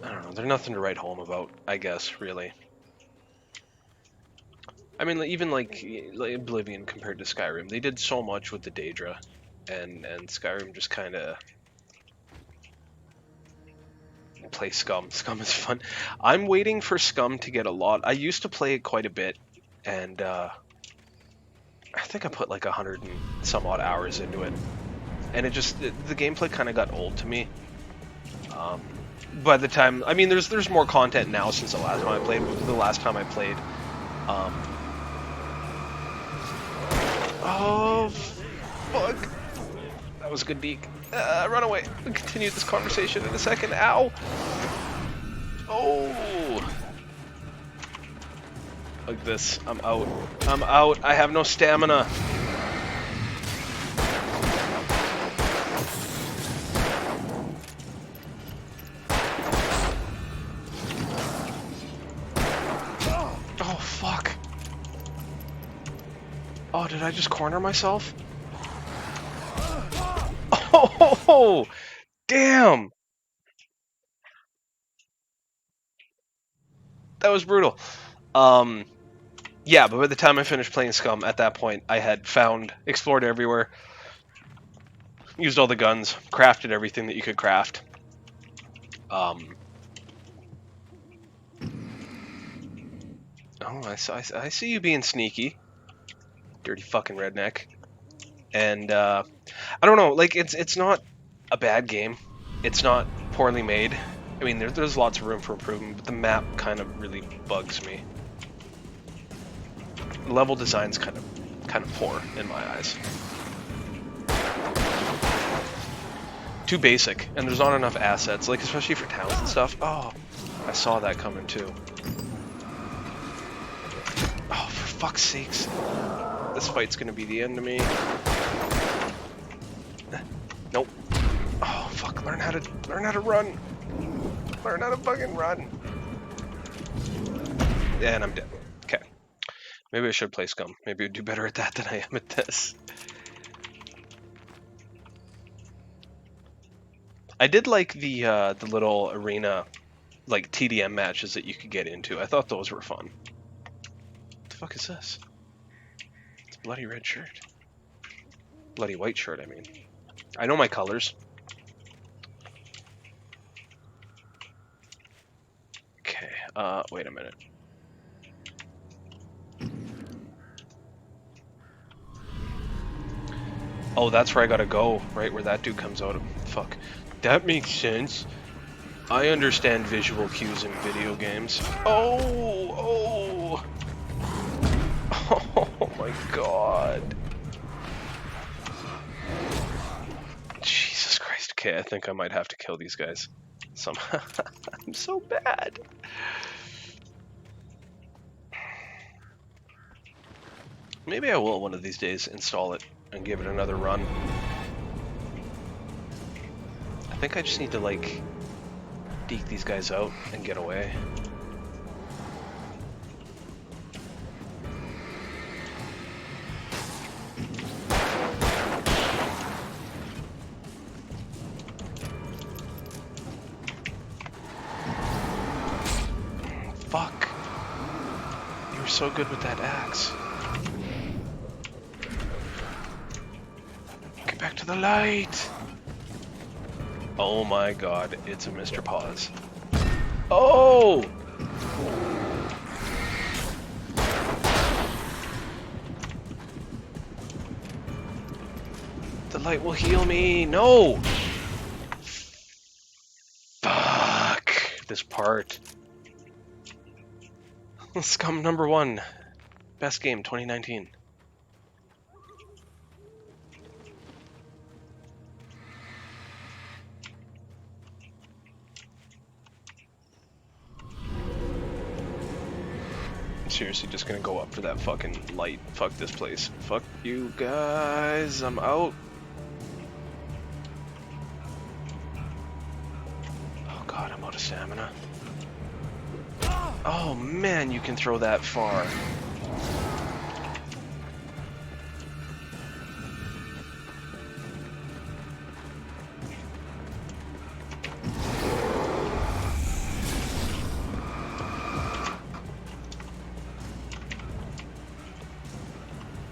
don't know, they're nothing to write home about, I guess, really. I mean, even like Oblivion compared to Skyrim, they did so much with the Daedra, and Skyrim just kind of play Scum. Scum is fun. I'm waiting for Scum to get a lot. I used to play it quite a bit, and I think I put like 100 and some odd hours into it, and the gameplay kind of got old to me. By the time, I mean, there's more content now since the last time I played. Oh, fuck. That was a good deke. Run away. We'll continue this conversation in a second. Ow. Oh. Like this. I'm out. I'm out. I have no stamina. Oh, fuck. Oh, did I just corner myself? Oh, damn. That was brutal. Yeah, but by the time I finished playing Scum, at that point, I had explored everywhere, used all the guns, crafted everything that you could craft. Oh, I see you being sneaky, dirty fucking redneck. And I don't know, like it's not a bad game. It's not poorly made. I mean, there's lots of room for improvement, but the map kind of really bugs me. The level design's kind of poor in my eyes. Too basic, and there's not enough assets, like especially for towns and stuff. Oh, I saw that coming too. Oh, for fuck's sakes. This fight's gonna be the end of me. Nope. Oh, fuck. Learn how to run. Learn how to fucking run. And I'm dead. Okay. Maybe I should play Scum. Maybe I'd do better at that than I am at this. I did like the little arena, like TDM matches that you could get into. I thought those were fun. What the fuck is this? It's a bloody red shirt. Bloody white shirt, I mean. I know my colors. Okay, wait a minute. Oh, that's where I gotta go, right where that dude comes out of. Fuck. That makes sense. I understand visual cues in video games. Oh! Oh! Oh my god. Jesus Christ. Okay, I think I might have to kill these guys. Somehow. I'm so bad. Maybe I will one of these days install it and give it another run. I think I just need to, like, deke these guys out and get away. Fuck. You were so good with that axe. Get back to the light. Oh my god, it's a Mr. Paws. Oh! The light will heal me. No! Fuck. This part. Scum number 1. Best game 2019. I'm seriously just gonna go up for that fucking light. Fuck this place. Fuck you guys. I'm out. Oh god, I'm out of stamina. Oh man, you can throw that far.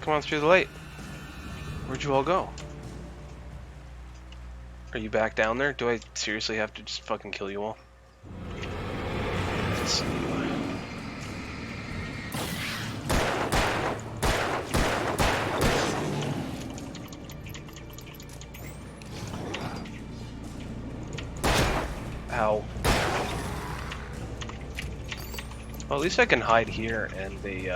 Come on through the light. Where'd you all go? Are you back down there? Do I seriously have to just fucking kill you all? Let's see. Ow. Well, at least I can hide here and they,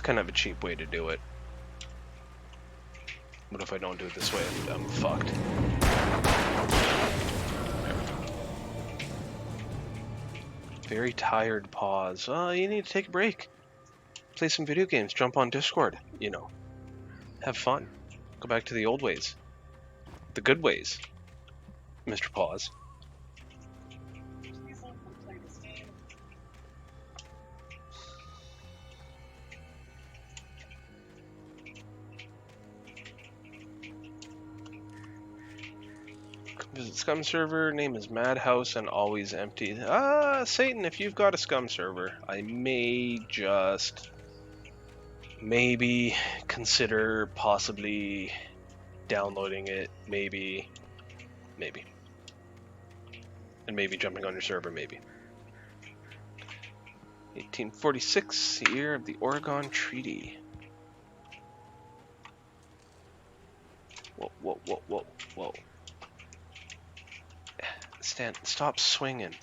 kind of a cheap way to do it. What if I don't do it this way? I'm fucked. Very tired pause. You need to take a break. Play some video games. Jump on Discord. You know. Have fun. Go back to the old ways. The good ways. Mr. Pause. Visit Scum server, name is Madhouse and always empty. Satan, if you've got a Scum server, I may just maybe consider possibly downloading it, maybe. And maybe jumping on your server, maybe. 1846, year of the Oregon Treaty. Whoa, whoa, whoa, whoa, whoa. Stop swinging.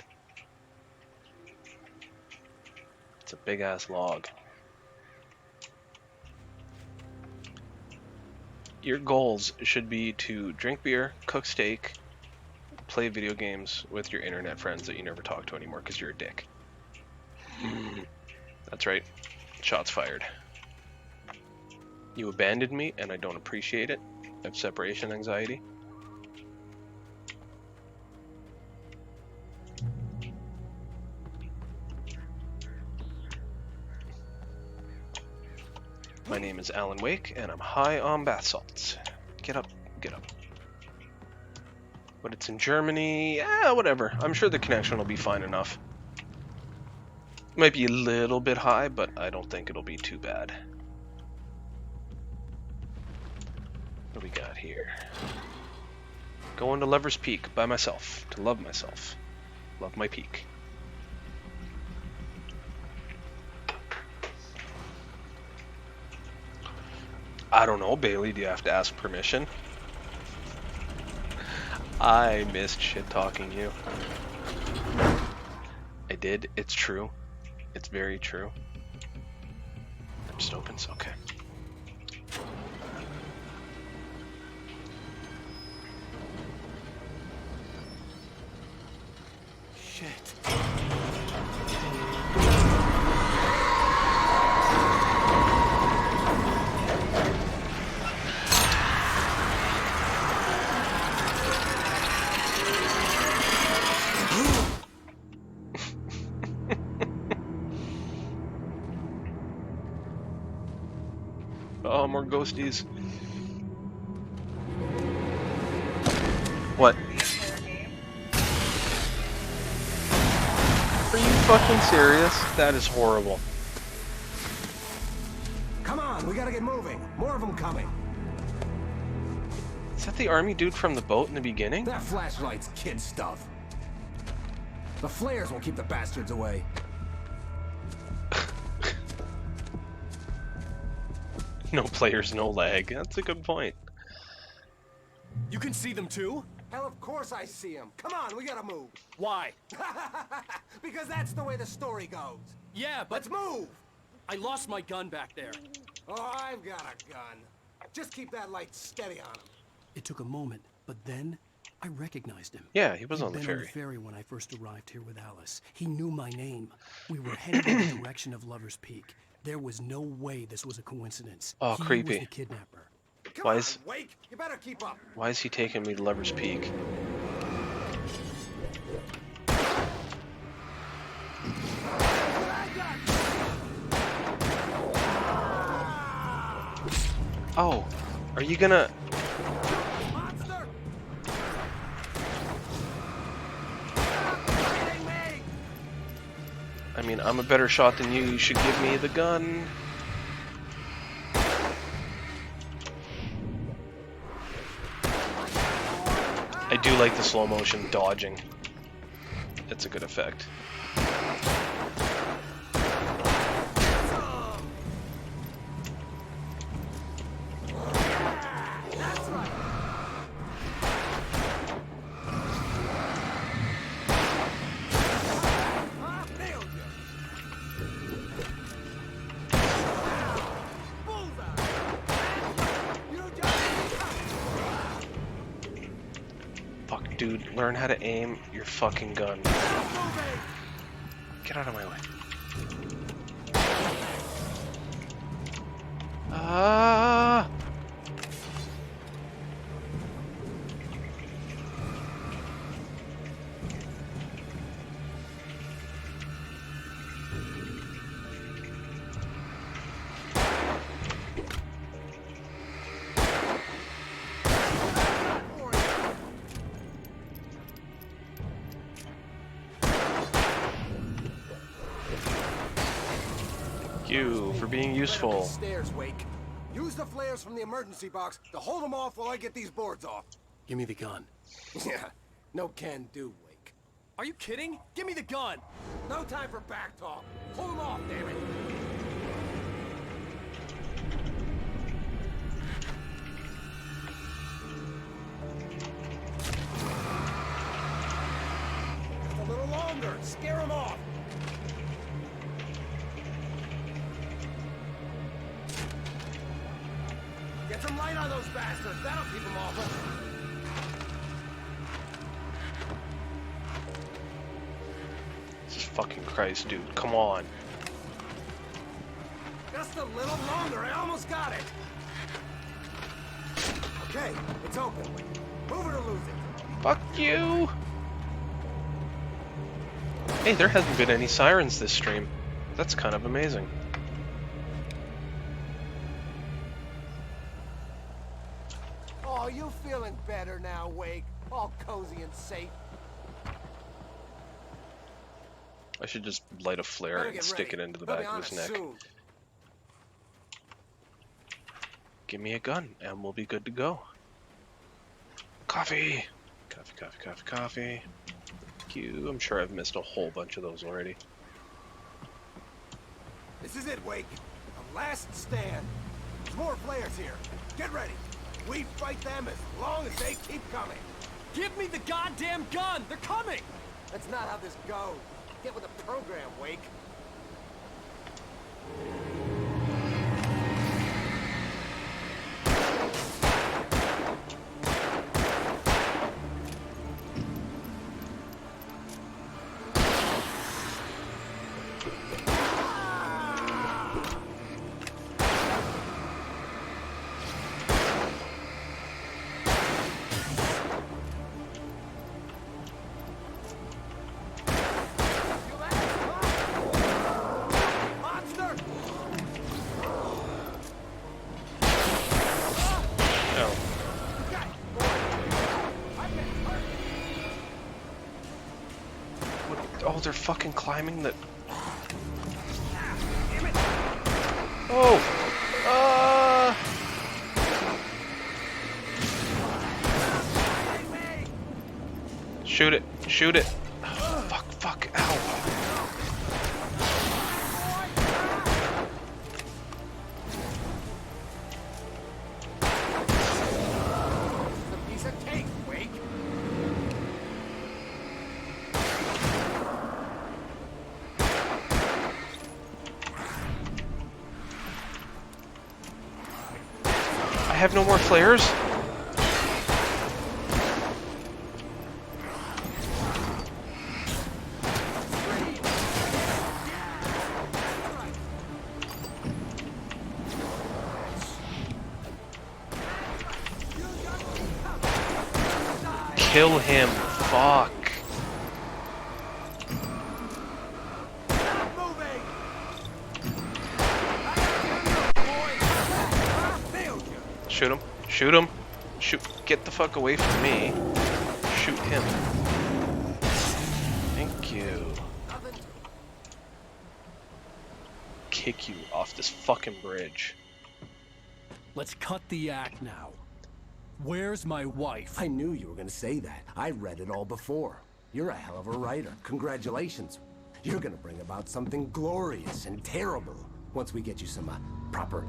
It's a big ass log. Your goals should be to drink beer, cook steak, play video games with your internet friends that you never talk to anymore because you're a dick. That's right. Shots fired. You abandoned me and I don't appreciate it. I have separation anxiety. My name is Alan Wake and I'm high on bath salts. Get up, get up. But it's in Germany, whatever. I'm sure the connection will be fine enough. Might be a little bit high, but I don't think it'll be too bad. What do we got here? Going to Lover's Peak by myself, to love myself. Love my peak. I don't know, Bailey, do you have to ask permission? I missed shit-talking you. I did, it's true. It's very true. That just opens, okay. Shit. Oh, more ghosties. What? Are you fucking serious? That is horrible. Come on, we gotta get moving. More of them coming. Is that the army dude from the boat in the beginning? That flashlight's kid stuff. The flares will keep the bastards away. No players, no lag. That's a good point. You can see them too? Hell, of course I see them. Come on, we gotta move. Why? Because that's the way the story goes. Yeah, but... Let's move! I lost my gun back there. Oh, I've got a gun. Just keep that light steady on him. It took a moment, but then I recognized him. Yeah, he was He'd on the been ferry. on the ferry when I first arrived here with Alice. He knew my name. We were headed in the direction of Lover's Peak. There was no way this was a coincidence. Oh, He creepy. was the kidnapper. Why is Wake, you better keep up. Why is he taking me to Lover's Peak? Oh, are you gonna... Monster! I mean, I'm a better shot than you. You should give me the gun. I do like the slow motion dodging. It's a good effect. Fuck, dude, learn how to aim your fucking gun. Get out of my way. Ah! You for being useful. Stairs, Wake. Use the flares from the emergency box to hold them off while I get these boards off. Give me the gun. Yeah, no can do, Wake. Are you kidding? Give me the gun! No time for back talk. Pull him off, damn it. Just a little longer. Scare him off. Get some light on those bastards. That'll keep them off us. Jesus fucking Christ, dude. Come on. Just a little longer. I almost got it. Okay, it's open. Move it or lose it. Fuck you! Hey, there hasn't been any sirens this stream. That's kind of amazing. Oh, you feeling better now, Wake? All cozy and safe. I should just light a flare and stick it into the back of his neck. Soon. Give me a gun, and we'll be good to go. Coffee! Coffee, coffee, coffee, coffee. Thank you. I'm sure I've missed a whole bunch of those already. This is it, Wake. A last stand. There's more flares here. Get ready. We fight them as long as they keep coming. Give me the goddamn gun! They're coming! That's not how this goes. Get with the program, Wake. Oh, they're fucking climbing the... Oh! Shoot it! Shoot it! Oh, fuck, fuck, ow! It's a piece of cake, Wake. I have no more flares? Kill him. Fuck. Shoot him. Shoot him. Shoot. Get the fuck away from me. Shoot him. Thank you. Kick you off this fucking bridge. Let's cut the act now. Where's my wife? I knew you were gonna say that. I read it all before. You're a hell of a writer. Congratulations. You're gonna bring about something glorious and terrible once we get you some proper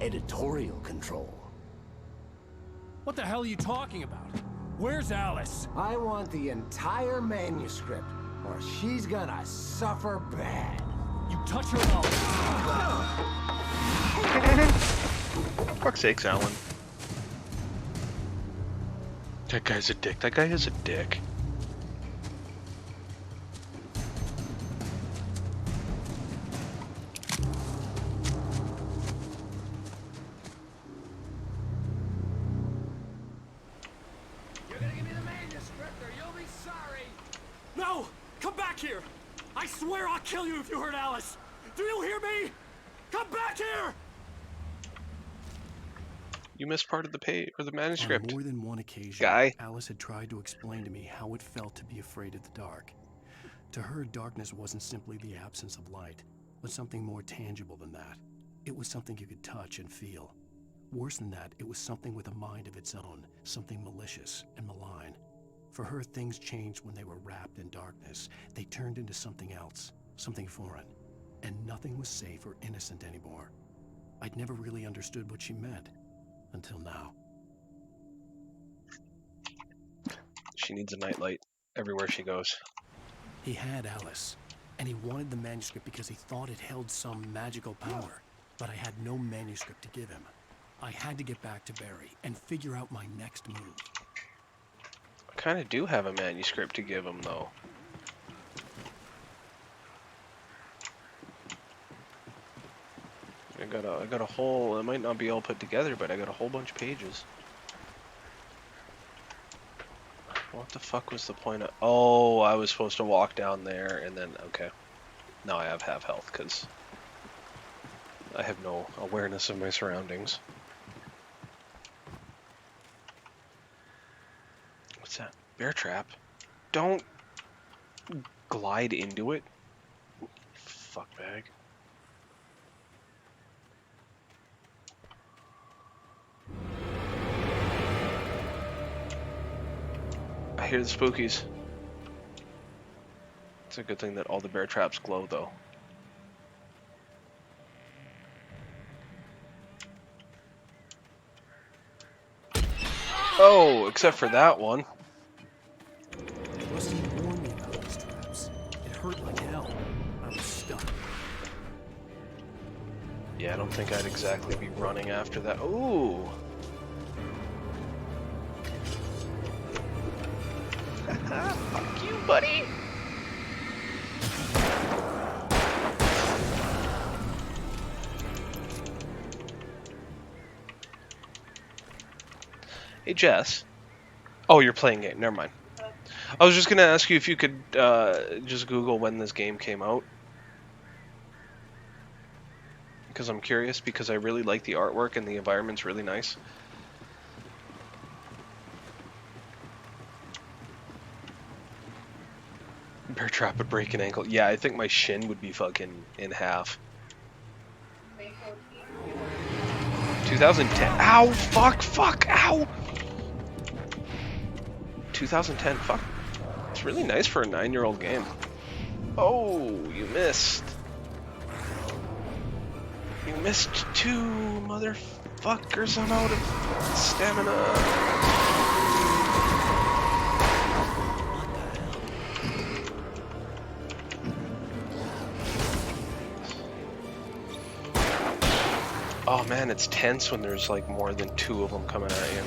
editorial control. What the hell are you talking about? Where's Alice? I want the entire manuscript, or she's gonna suffer bad. You touch her For fuck's sakes, Alan. That guy's a dick. That guy is a dick. You're gonna give me the manuscript or you'll be sorry. No! Come back here! I swear I'll kill you if you hurt Alice! Do you hear me? Come back here! You missed part of the page or the manuscript. On more than one occasion, Guy. Alice had tried to explain to me how it felt to be afraid of the dark. To her, darkness wasn't simply the absence of light, but something more tangible than that. It was something you could touch and feel. Worse than that, it was something with a mind of its own, something malicious and malign. For her, things changed when they were wrapped in darkness. They turned into something else, something foreign. And nothing was safe or innocent anymore. I'd never really understood what she meant, until now. She needs a nightlight everywhere she goes. He had Alice, and he wanted the manuscript because he thought it held some magical power. But I had no manuscript to give him. I had to get back to Barry and figure out my next move. I kind of do have a manuscript to give him, though. I got a whole, it might not be all put together, but I got a whole bunch of pages. What the fuck was the point of, oh, I was supposed to walk down there and then, okay. Now I have half health, because I have no awareness of my surroundings. What's that? Bear trap? Don't glide into it. Fuckbag. I hear the spookies. It's a good thing that all the bear traps glow, though. Oh, except for that one. Rusty warned me about these traps. It hurt like hell. I was stuck. Yeah, I don't think I'd exactly be running after that. Ooh! Fuck you, buddy! Hey, Jess. Oh, you're playing it. Never mind. I was just gonna ask you if you could just Google when this game came out. Because I'm curious, because I really like the artwork and the environment's really nice. Bear trap would break an ankle. Yeah, I think my shin would be fucking in half. 2010. Ow! Fuck! Ow! 2010. Fuck. It's really nice for a 9-year-old game. Oh, you missed. You missed 2, motherfuckers. I'm out of stamina. Oh man, it's tense when there's like more than 2 of them coming at you.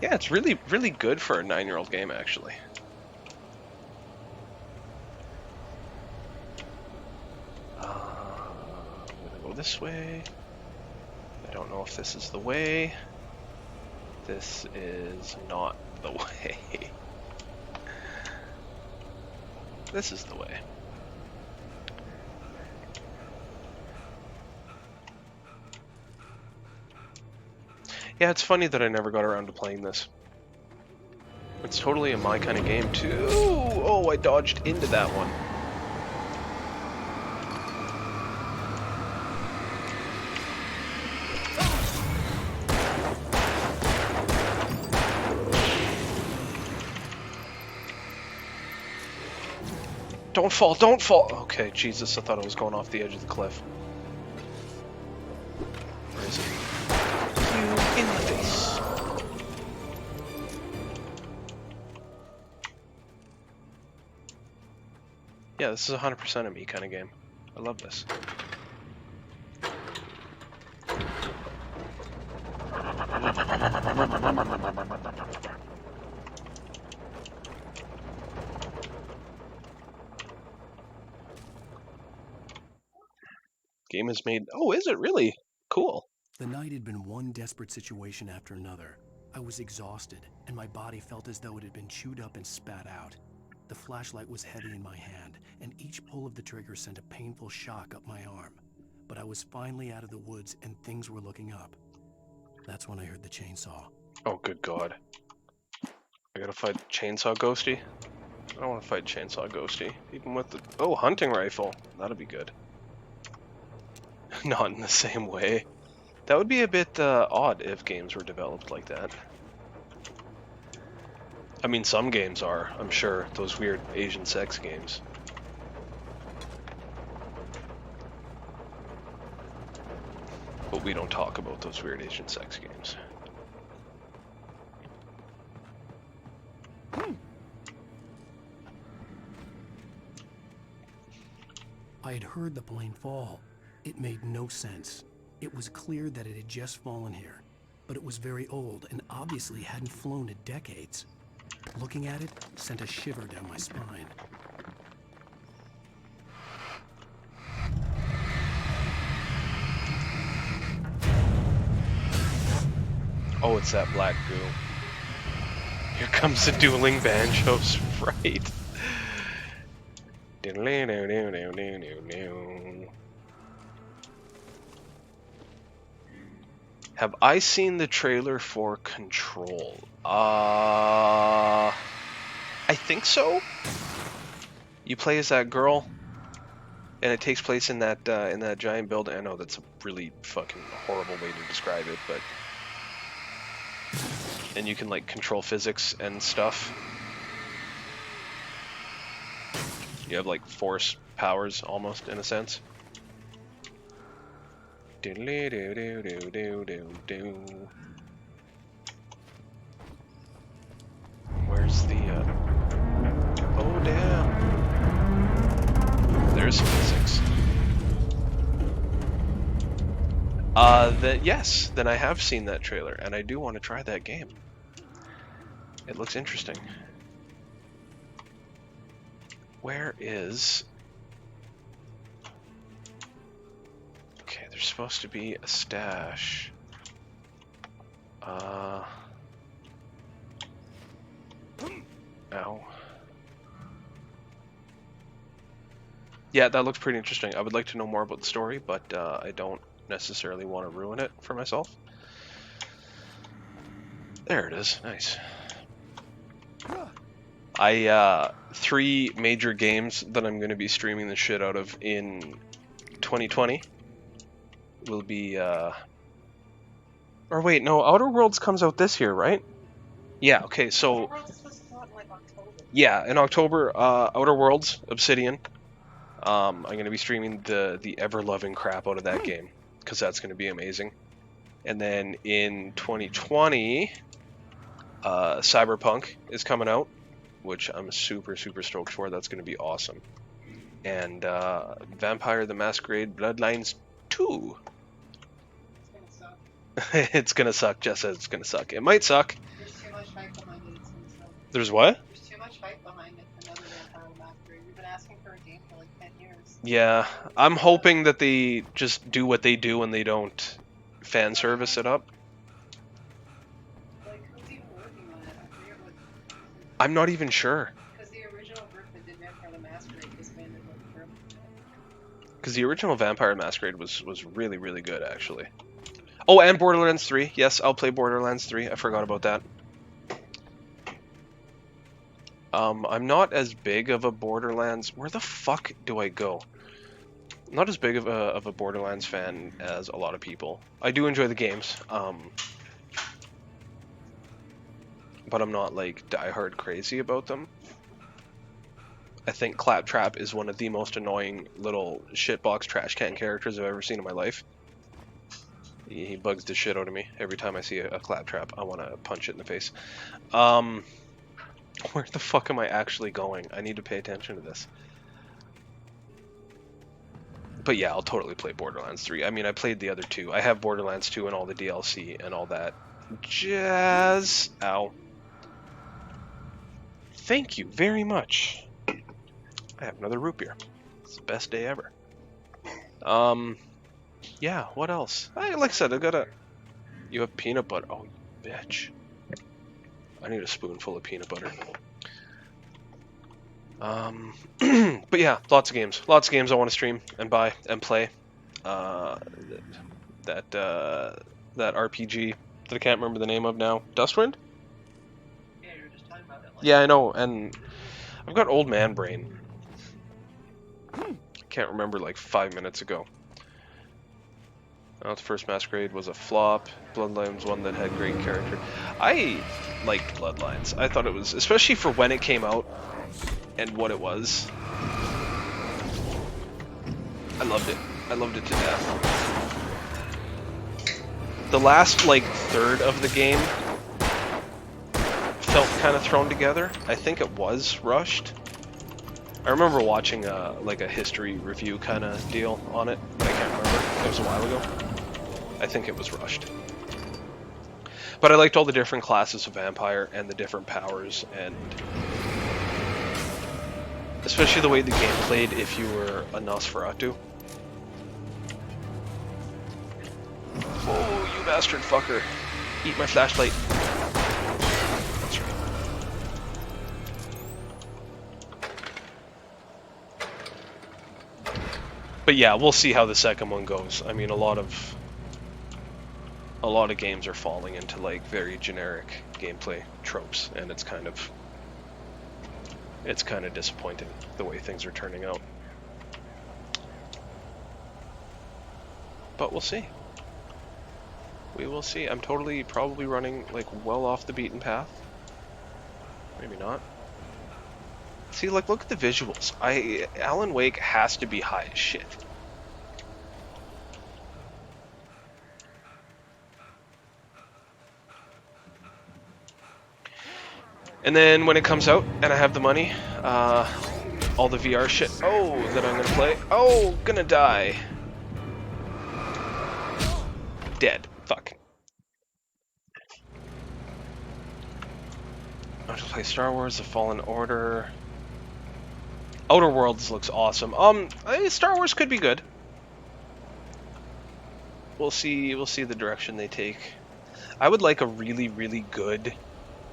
Yeah, it's really, really good for a 9-year-old game, actually. I'm gonna go this way. I don't know if this is the way. This is not the way. This is the way. Yeah, it's funny that I never got around to playing this. It's totally a my kind of game, too. Oh, I dodged into that one. Don't fall, don't fall! Okay, Jesus, I thought I was going off the edge of the cliff. Where is it? You in the face. Yeah, this is 100% a me kind of game. I love this. Game is made. Oh, is it really? Cool. The night had been one desperate situation after another. I was exhausted, and my body felt as though it had been chewed up and spat out. The flashlight was heavy in my hand, and each pull of the trigger sent a painful shock up my arm. But I was finally out of the woods, and things were looking up. That's when I heard the chainsaw. Oh, good God. I gotta fight Chainsaw Ghosty. I don't want to fight Chainsaw Ghosty, even with the... Oh, hunting rifle. That'll be good. Not in the same way. That would be a bit odd if games were developed like that. I mean, some games are, I'm sure. Those weird Asian sex games. But we don't talk about those weird Asian sex games. I had heard the plane fall. It made no sense. It was clear that it had just fallen here, but it was very old and obviously hadn't flown in decades. Looking at it sent a shiver down my spine. Oh, it's that black goo. Here comes the dueling banjos, right? Have I seen the trailer for Control? I think so. You play as that girl, and it takes place in that giant building. I know that's a really fucking horrible way to describe it, but and you can like control physics and stuff. You have like force powers almost in a sense. Where's the oh damn. There's physics. Yes, then I have seen that trailer and I do want to try that game. It looks interesting. Where is... Okay, there's supposed to be a stash. Ow. Yeah, that looks pretty interesting. I would like to know more about the story, but I don't necessarily want to ruin it for myself. There it is. Nice. 3 major games that I'm going to be streaming the shit out of in 2020 will be, or wait, no, Outer Worlds comes out this year, right? Yeah, okay, so... Yeah, in October, Outer Worlds, Obsidian. I'm going to be streaming the ever-loving crap out of that game, because that's going to be amazing. And then in 2020, Cyberpunk is coming out, which I'm super, super stoked for. That's going to be awesome. And Vampire the Masquerade Bloodlines 2. It's going to suck, just as it's going to suck. It might suck. There's too much hype behind it. It's gonna suck. There's what? There's too much hype behind it for another Vampire the Masquerade. We've been asking for a game for like 10 years. Yeah, I'm hoping that they just do what they do and they don't fan service it up. Like, who's even working on it? I forget what... I'm not even sure. Because the original group that did Vampire the Masquerade disbanded like forever. Because the original Vampire Masquerade was really, really good, actually. Oh, and Borderlands 3. Yes, I'll play Borderlands 3. I forgot about that. I'm not as big of a Borderlands... Where the fuck do I go? I'm not as big of a Borderlands fan as a lot of people. I do enjoy the games. But I'm not, like, diehard crazy about them. I think Claptrap is one of the most annoying little shitbox trash can characters I've ever seen in my life. He bugs the shit out of me every time I see a Claptrap. I want to punch it in the face. Where the fuck am I actually going? I need to pay attention to this. But yeah, I'll totally play Borderlands 3. I mean, I played the other 2. I have Borderlands 2 and all the DLC and all that jazz. Ow. Thank you very much. I have another root beer. It's the best day ever. Yeah, what else? Like I said, I got a... You have peanut butter. Oh, you bitch. I need a spoonful of peanut butter. But yeah, lots of games. Lots of games I want to stream and buy and play. That RPG that I can't remember the name of now. Dustwind? Yeah, you're just talking about Yeah, I know, and I've got old man brain. Can't remember like 5 minutes ago. The first Masquerade was a flop. Bloodlines one that had great character. I liked Bloodlines. I thought it was, especially for when it came out and what it was. I loved it. I loved it to death. The last like third of the game felt kind of thrown together. I think it was rushed. I remember watching like a history review kind of deal on it, but I can't remember. It was a while ago. I think it was rushed. But I liked all the different classes of vampire and the different powers, and especially the way the game played if you were a Nosferatu. Oh, you bastard fucker. Eat my flashlight. That's right. But yeah, we'll see how the second one goes. I mean, a lot of games are falling into like very generic gameplay tropes, and it's kind of disappointing the way things are turning out. But we'll see. We will see. I'm probably running like well off the beaten path. Maybe not. See, like, look at the visuals. Alan Wake has to be high as shit. And then when it comes out and I have the money, all the VR shit, that I'm gonna play. Oh, gonna die. Dead. Fuck. I'm gonna play Star Wars: The Fallen Order. Outer Worlds looks awesome. Star Wars could be good. We'll see the direction they take. I would like a really, really good,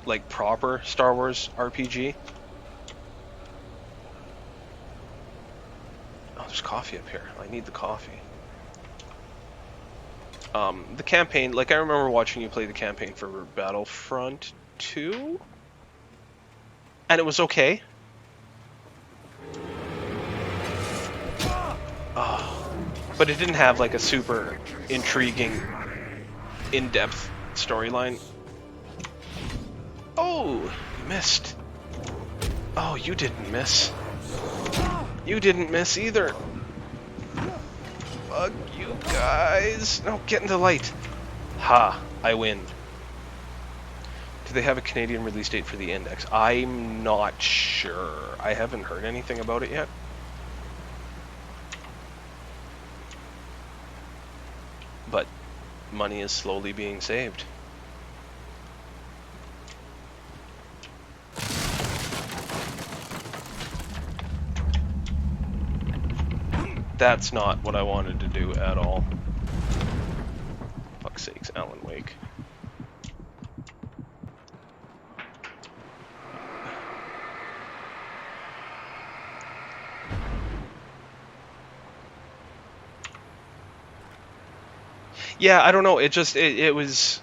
like, proper Star Wars RPG. Oh, there's coffee up here. I need the coffee. The campaign, like, I remember watching you play the campaign for Battlefront 2, and it was okay. But it didn't have, like, a super intriguing, in-depth storyline. Oh, you missed. Oh, you didn't miss. You didn't miss either. Fuck you guys. No, get in the light. Ha, I win. Do they have a Canadian release date for the Index? I'm not sure. I haven't heard anything about it yet. But money is slowly being saved. That's not what I wanted to do at all. Fuck's sakes, Alan Wake. Yeah, I don't know. It was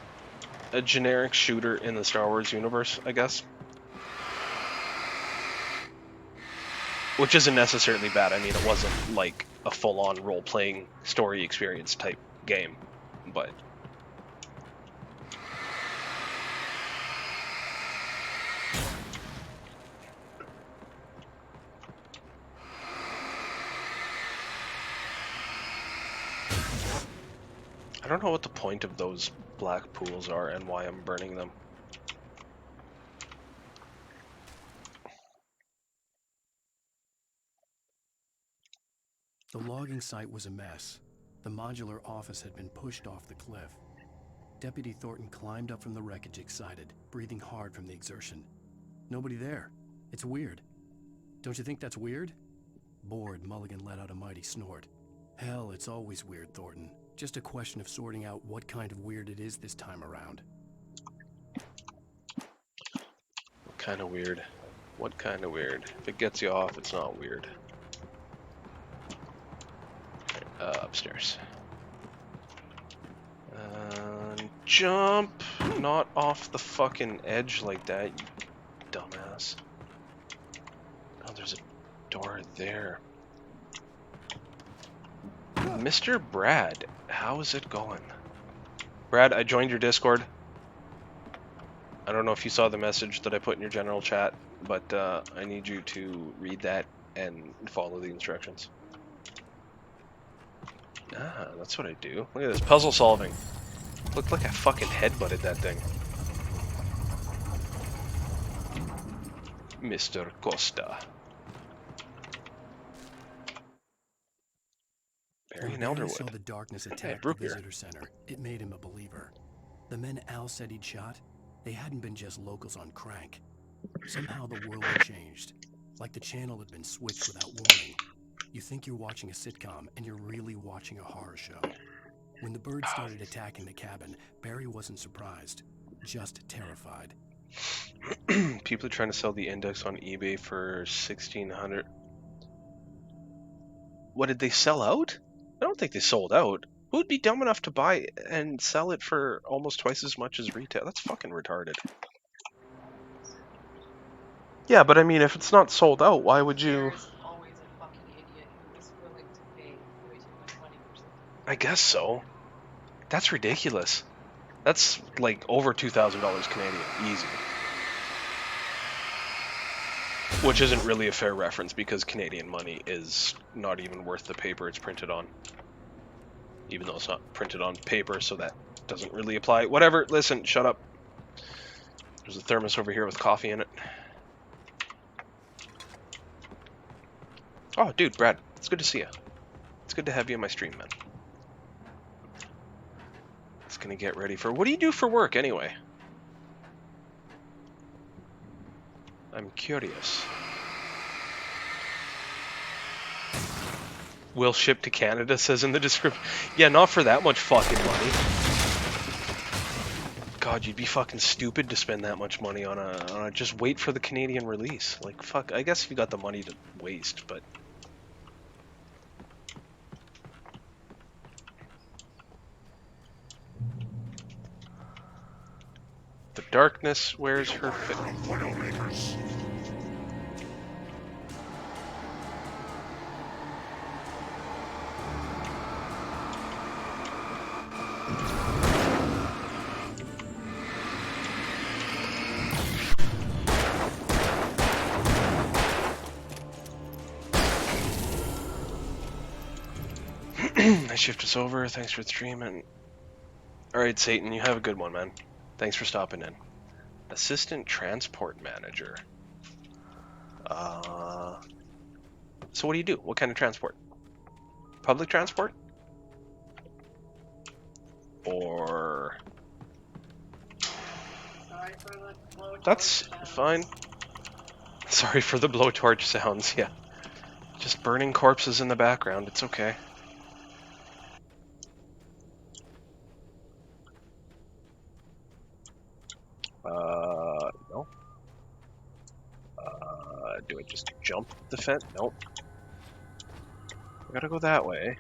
a generic shooter in the Star Wars universe, I guess. Which isn't necessarily bad. I mean, it wasn't like a full-on role-playing story experience type game, but I don't know what the point of those black pools are and why I'm burning them. The logging site was a mess. The modular office had been pushed off the cliff. Deputy Thornton climbed up from the wreckage excited, breathing hard from the exertion. Nobody there. It's weird. Don't you think that's weird? Bored, Mulligan let out a mighty snort. Hell, it's always weird, Thornton. Just a question of sorting out what kind of weird it is this time around. What kind of weird? What kind of weird? If it gets you off, it's not weird. Upstairs. Jump! Not off the fucking edge like that, you dumbass. darkness. Oh, there's a door there. Mr. Brad, how is it going? Brad, I joined your Discord. I don't know if you saw the message that I put in your general chat, but I need you to read that and follow the instructions. Ah, that's what I do. Look at this, puzzle solving. Looked like I fucking headbutted that thing. Mr. Costa. Barry and When Barry Elderwood. saw the darkness Hey, attack the root beer. visitor center, it made him a believer. The men Al said he'd shot, they hadn't been just locals on crank. Somehow the world had changed, like the channel had been switched without warning. You think you're watching a sitcom, and you're really watching a horror show. When the birds started attacking the cabin, Barry wasn't surprised, just terrified. People are trying to sell the index on eBay for 1,600. What, did they sell out? I don't think they sold out. Who would be dumb enough to buy and sell it for almost twice as much as retail? That's fucking retarded. Yeah, but I mean, if it's not sold out, why would you... There's always a fucking idiot who is willing to pay way too much money for something. I guess so. That's ridiculous. That's like over $2,000 Canadian, easy. Which isn't really a fair reference because Canadian money is not even worth the paper it's printed on. Even though it's not printed on paper, so that doesn't really apply. Whatever, listen, shut up. There's a thermos over here with coffee in it. Oh, dude, Brad, it's good to see you. It's good to have you in my stream, man. It's gonna get ready for... What do you do for work, anyway? I'm curious. Will ship to Canada, says in the description. Yeah, not for that much fucking money. God, you'd be fucking stupid to spend that much money on a just wait for the Canadian release. Like, fuck, I guess if you got the money to waste, but... The darkness wears her fit. Night shift is over. Thanks for streaming. Alright, Satan, you have a good one, man. Thanks for stopping in. Assistant Transport Manager. So what do you do? What kind of transport? Public transport? Or... Sorry for the blowtorch That's sounds. fine. Sorry for the blowtorch sounds, yeah. Just burning corpses in the background, it's okay. No. Do I just jump the fence? Nope. I gotta go that way.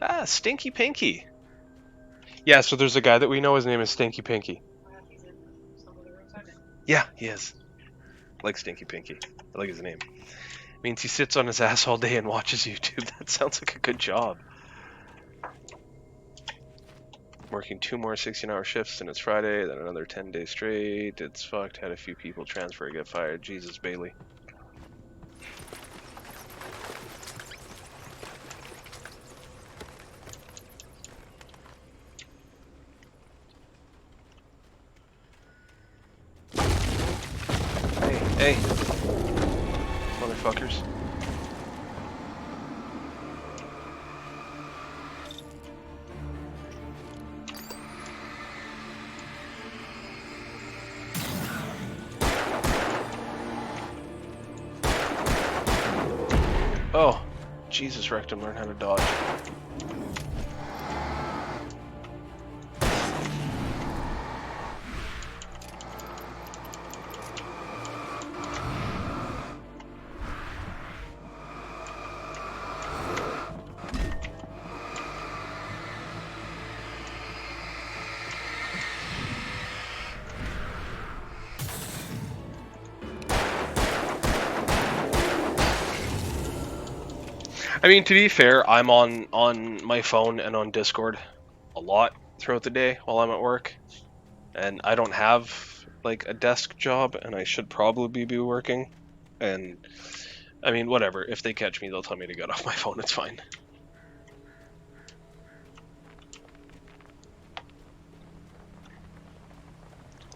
Ah, Stinky Pinky. Yeah, so there's a guy that we know, his name is Stinky Pinky. Yeah, he is. I like Stinky Pinky. I like his name. Means he sits on his ass all day and watches YouTube. That sounds like a good job. Working 2 more 16-hour shifts and it's Friday, then another 10 days straight. It's fucked. Had a few people transfer, get fired. Jesus, Bailey. Hey, motherfuckers. Oh, Jesus, WreckedEm, learn how to dodge. I mean, to be fair, I'm on my phone and on Discord a lot throughout the day while I'm at work, and I don't have like a desk job, and I should probably be working. And I mean, whatever. If they catch me, they'll tell me to get off my phone. It's fine.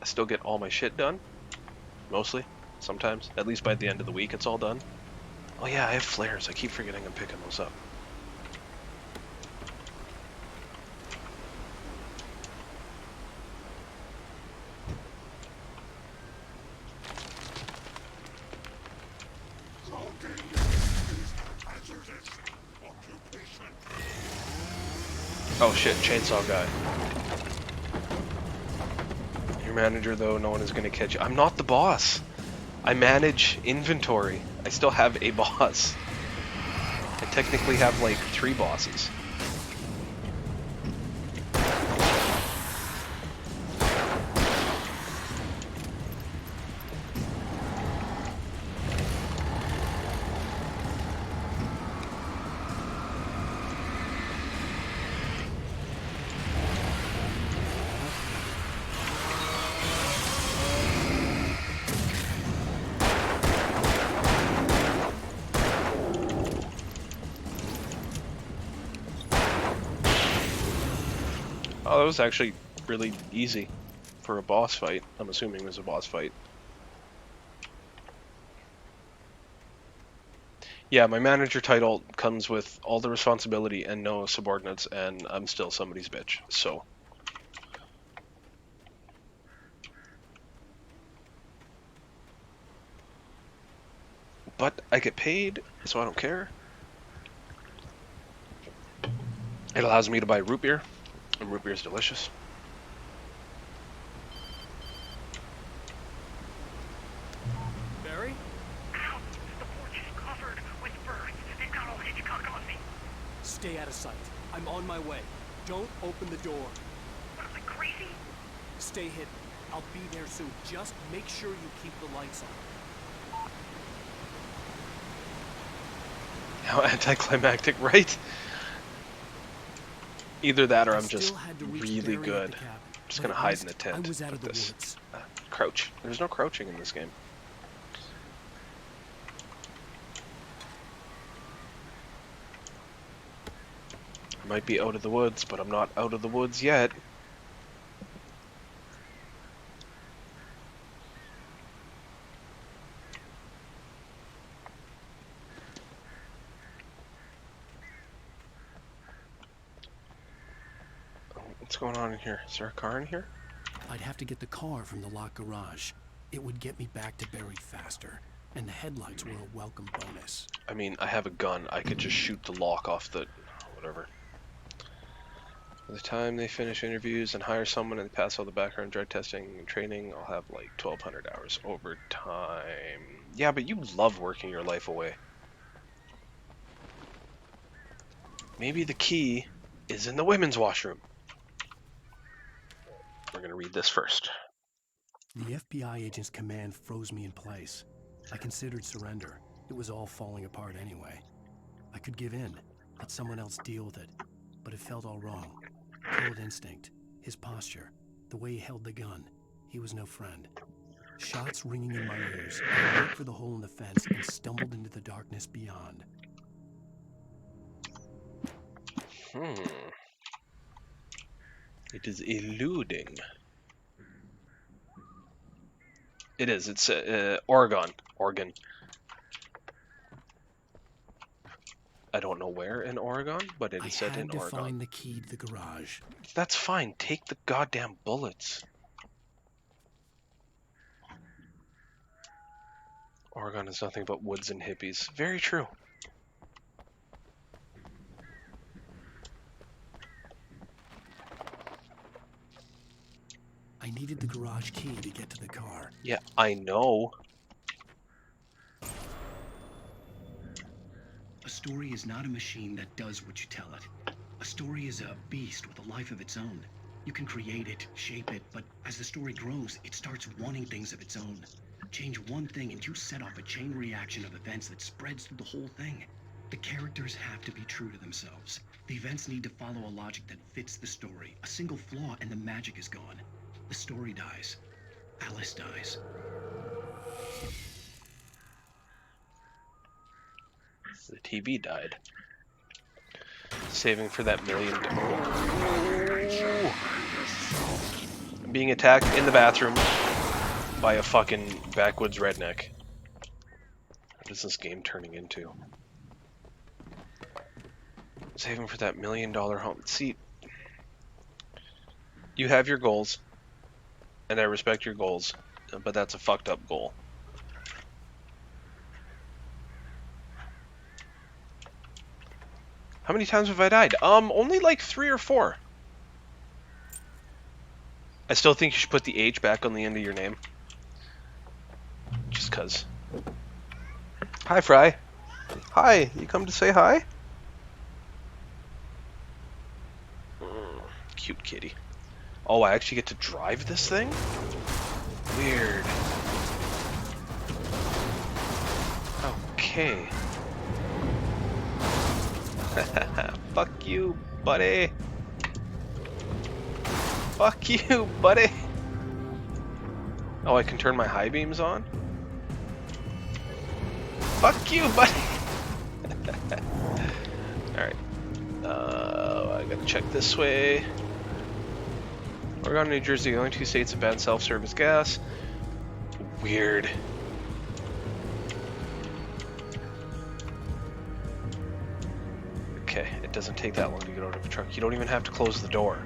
I still get all my shit done, mostly. Sometimes, at least by the end of the week, it's all done. Oh yeah, I have flares. I keep forgetting I'm picking those up. Oh shit, chainsaw guy. Your manager though, no one is gonna catch you. I'm not the boss. I manage inventory. I still have a boss. I technically have like 3 bosses. Oh, that was actually really easy for a boss fight. I'm assuming it was a boss fight. Yeah, my manager title comes with all the responsibility and no subordinates, and I'm still somebody's bitch, so. But I get paid, so I don't care. It allows me to buy root beer, and root beer is delicious. Barry? Ow! The porch is covered with birds. They've got all Hitchcock on me. Stay out of sight. I'm on my way. Don't open the door. What am I, crazy? Stay hidden. I'll be there soon. Just make sure you keep the lights on. How anticlimactic, right? Either that or I'm just really good. Just gonna hide in a tent with this. Crouch. There's no crouching in this game. I might be out of the woods, but I'm not out of the woods yet. What's going on in here? Is there a car in here? I'd have to get the car from the locked garage. It would get me back to Barry faster, and the headlights were a welcome bonus. I mean, I have a gun. I could just shoot the lock off the... whatever. By the time they finish interviews and hire someone and pass all the background drug testing and training, I'll have like 1,200 hours overtime. Yeah, but you love working your life away. Maybe the key is in the women's washroom. We're gonna read this first. The FBI agent's command froze me in place. I considered surrender. It was all falling apart anyway. I could give in, let someone else deal with it, but it felt all wrong. Cold instinct, his posture, the way he held the gun. He was no friend. Shots ringing in my ears, I looked for the hole in the fence and stumbled into the darkness beyond. It is eluding. It is. It's Oregon. Oregon. I don't know where in Oregon, but it is said in Oregon. I had to find the key to the garage. That's fine. Take the goddamn bullets. Oregon is nothing but woods and hippies. Very true. I needed the garage key to get to the car. Yeah, I know. A story is not a machine that does what you tell it. A story is a beast with a life of its own. You can create it, shape it, but as the story grows, it starts wanting things of its own. Change one thing and you set off a chain reaction of events that spreads through the whole thing. The characters have to be true to themselves. The events need to follow a logic that fits the story. A single flaw and the magic is gone. The story dies. Alice dies. The TV died. Saving for that $1 million. I'm being attacked in the bathroom by a fucking backwoods redneck. What is this game turning into? Saving for that $1 million home. See, you have your goals, and I respect your goals, but that's a fucked up goal. How many times have I died? Only like 3 or 4. I still think you should put the H back on the end of your name. Just cuz. Hi, Fry. Hi, you come to say hi? Cute kitty. Oh, I actually get to drive this thing? Weird. Okay. Fuck you, buddy. Fuck you, buddy. Oh, I can turn my high beams on? Fuck you, buddy. Alright. I gotta check this way. Oregon and New Jersey, the only 2 states that ban self-service gas. Weird. Okay, it doesn't take that long to get out of a truck. You don't even have to close the door.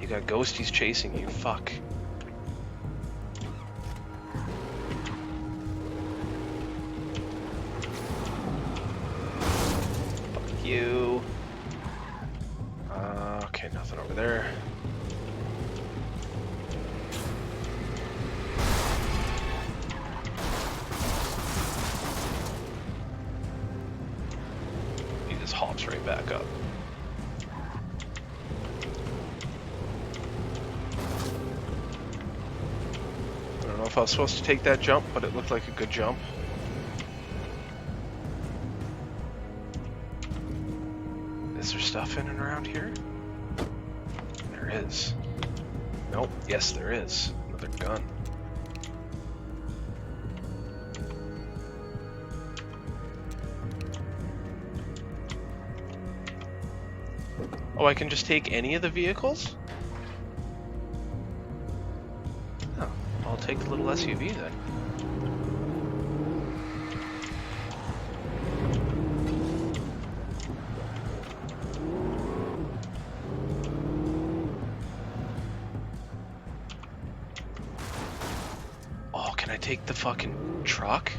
You got ghosties chasing you. Fuck. Fuck you. Okay, nothing over there. He just hops right back up. I don't know if I was supposed to take that jump, but it looked like a good jump. Is there stuff in and around here? There is. Nope. Yes, there is. Another gun. Oh, I can just take any of the vehicles? Oh, I'll take the little SUV then. Oh, can I take the fucking truck?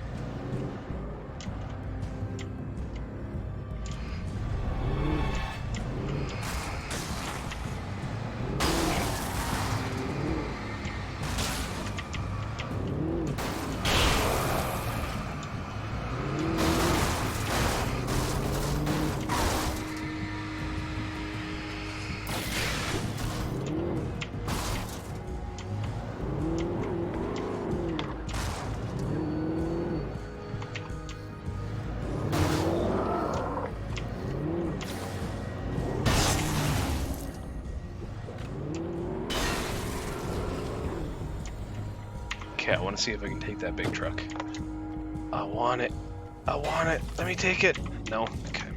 Okay, I want to see if I can take that big truck. I want it. I want it. Let me take it. No? Okay.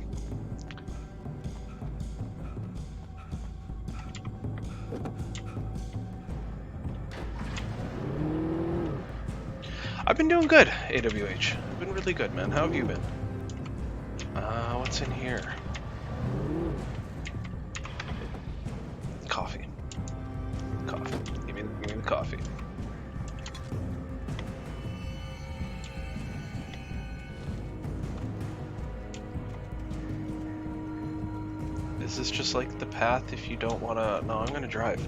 I've been doing good, AWH. I've been really good, man. How have you been? What's in here? Coffee. Coffee. Give me the coffee. Is this just like the path if you don't want to... No, I'm going to drive.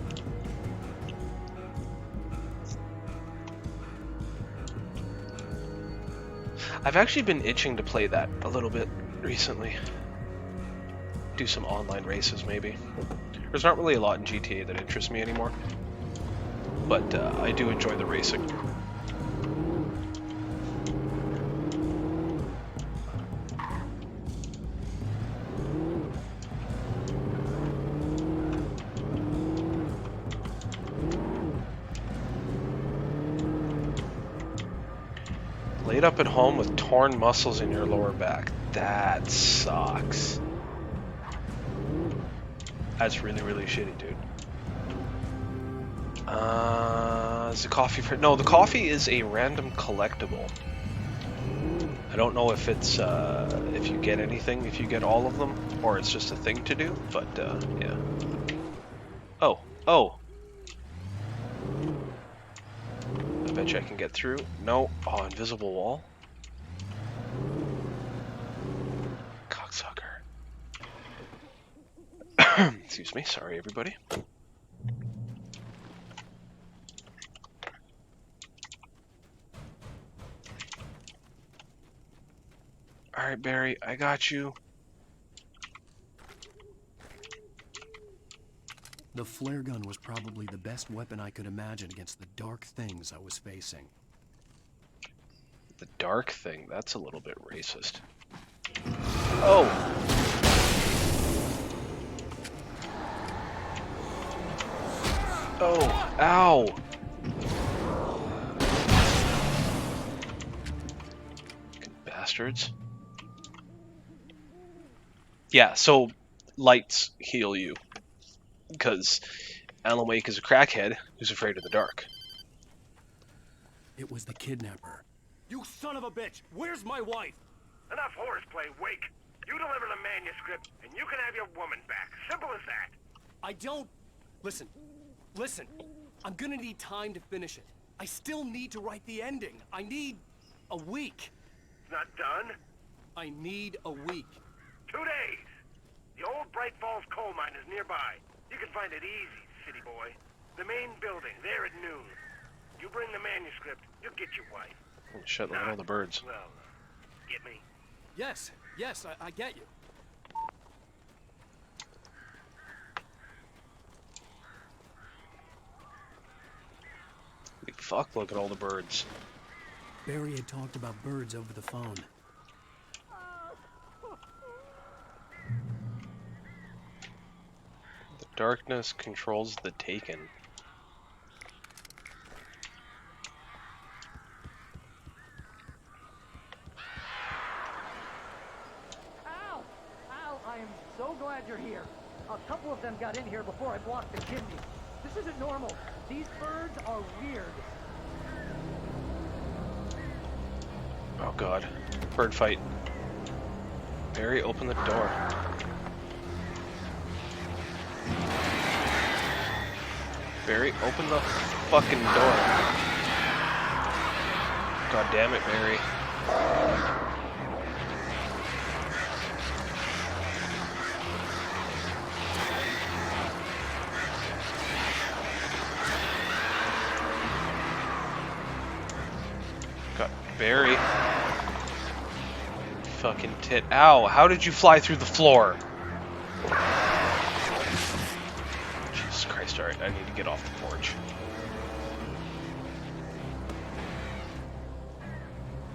I've actually been itching to play that a little bit recently. Do some online races, maybe. There's not really a lot in GTA that interests me anymore. But I do enjoy the racing. Laid up at home with torn muscles in your lower back. That sucks. That's really, really shitty, dude. Is the coffee for... No, the coffee is a random collectible. I don't know if it's, if you get anything, if you get all of them, or it's just a thing to do, but, yeah. Oh, oh! I bet you I can get through. No. Oh, invisible wall? Cocksucker. Excuse me, sorry everybody. Alright, Barry, I got you. The flare gun was probably the best weapon I could imagine against the dark things I was facing. The dark thing? That's a little bit racist. Oh! Oh, ow! Bastards. Yeah, so lights heal you. Because Alan Wake is a crackhead who's afraid of the dark. It was the kidnapper. You son of a bitch! Where's my wife? Enough horseplay, Wake. You deliver the manuscript, and you can have your woman back. Simple as that. I don't... Listen. I'm gonna need time to finish it. I still need to write the ending. I need a week. It's not done? I need a week. 2 days. The old Bright Falls coal mine is nearby. You can find it easy, city boy. The main building, there at noon. You bring the manuscript, you'll get your wife. Oh shit, look at all the birds. Well, get me? Yes, I get you. Holy fuck, look at all the birds. Barry had talked about birds over the phone. The darkness controls the taken. Ow! Ow! I am so glad you're here. A couple of them got in here before I blocked the kidney. This isn't normal. These birds are weird. Oh god. Bird fight. Barry, open the door. Barry, open the fucking door. God damn it, Barry. God, Barry. Fucking tit. Ow, how did you fly through the floor? Jesus Christ, alright, I need to get off the porch.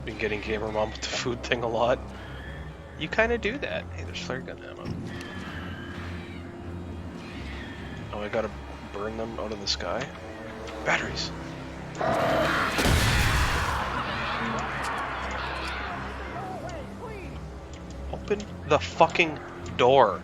Been getting Gamer Mom with the food thing a lot. You kind of do that. Hey, there's flare gun ammo. Oh, I gotta burn them out of the sky? Batteries! Open the fucking door.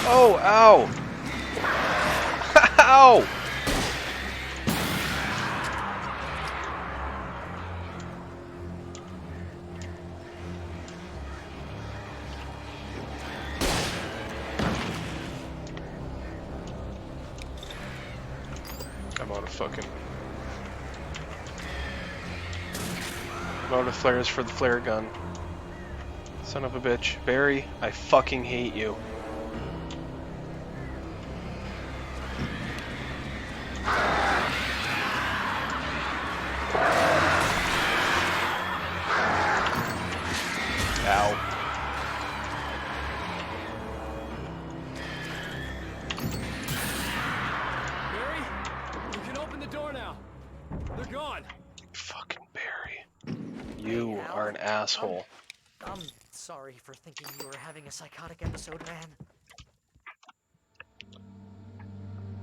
Oh, ow! Ow! I'm out of flares for the flare gun. Son of a bitch. Barry, I fucking hate you. Ow. Barry, you can open You are an asshole. I'm sorry for thinking you were having a psychotic episode, man.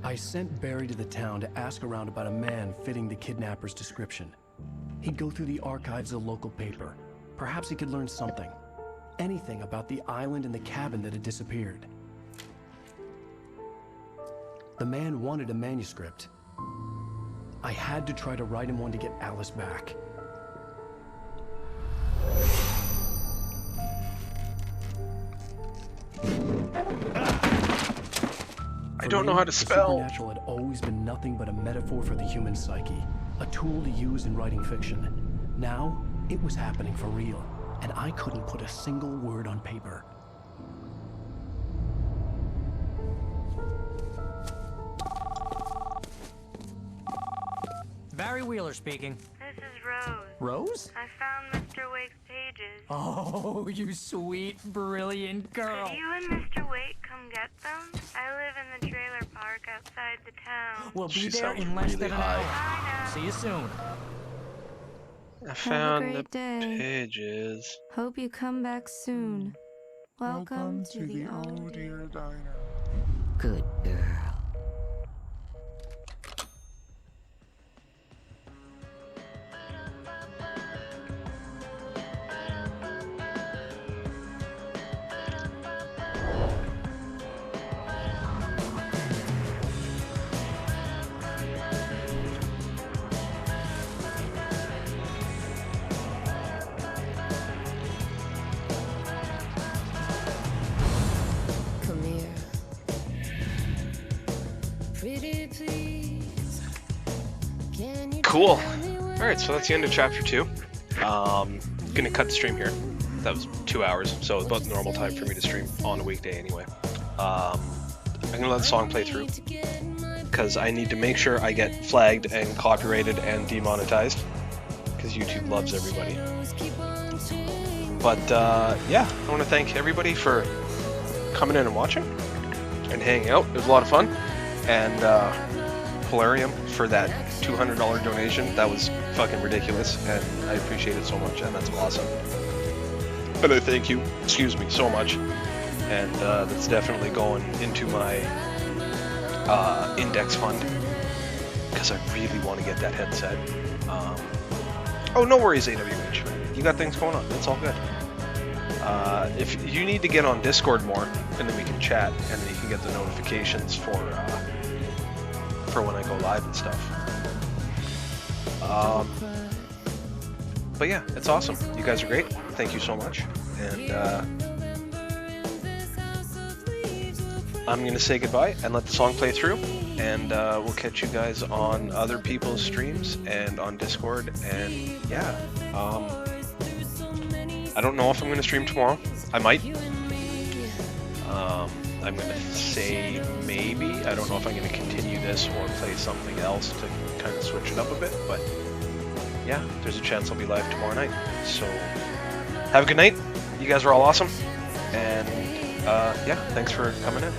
I sent Barry to the town to ask around about a man fitting the kidnapper's description. He'd go through the archives of the local paper. Perhaps he could learn something. Anything about the island and the cabin that had disappeared. The man wanted a manuscript. I had to try to write him one to get Alice back. I don't know how to spell. The supernatural had always been nothing but a metaphor for the human psyche, a tool to use in writing fiction. Now, it was happening for real, and I couldn't put a single word on paper. Barry Wheeler speaking. This is Rose. Rose? I found Mr. Wake's pages. Oh, you sweet, brilliant girl. Could you and Mr. Wake come get them? I live in the trailer park outside the town. We'll be there in less than an hour. See you soon. I found Have a great day. pages. Hope you come back soon. Welcome to the old dear diner. Good girl. Come here. Pretty please. Can you Cool. Alright, so that's the end of chapter 2. Gonna cut the stream here. That was 2 hours, so about the normal time for me to stream on a weekday anyway. I'm gonna let the song play through, because I need to make sure I get flagged and copyrighted and demonetized, because YouTube loves everybody. But yeah, I want to thank everybody for coming in and watching and hanging out. It was a lot of fun. And Polarium for that $200 donation. That was fucking ridiculous, and I appreciate it so much, and that's awesome. And I thank you, excuse me, so much. And that's definitely going into my index fund, because I really want to get that headset. Oh, no worries, AWH. You got things going on. That's all good. If you need to get on Discord more, and then we can chat, and then you can get the notifications for when I go live and stuff. But yeah, it's awesome. You guys are great. Thank you so much. And I'm going to say goodbye and let the song play through. And we'll catch you guys on other people's streams and on Discord. And yeah, I don't know if I'm going to stream tomorrow. I might. I'm going to say maybe. I don't know if I'm going to continue this or play something else to kind of switch it up a bit. But yeah, there's a chance I'll be live tomorrow night. So have a good night. You guys are all awesome. And yeah, thanks for coming in.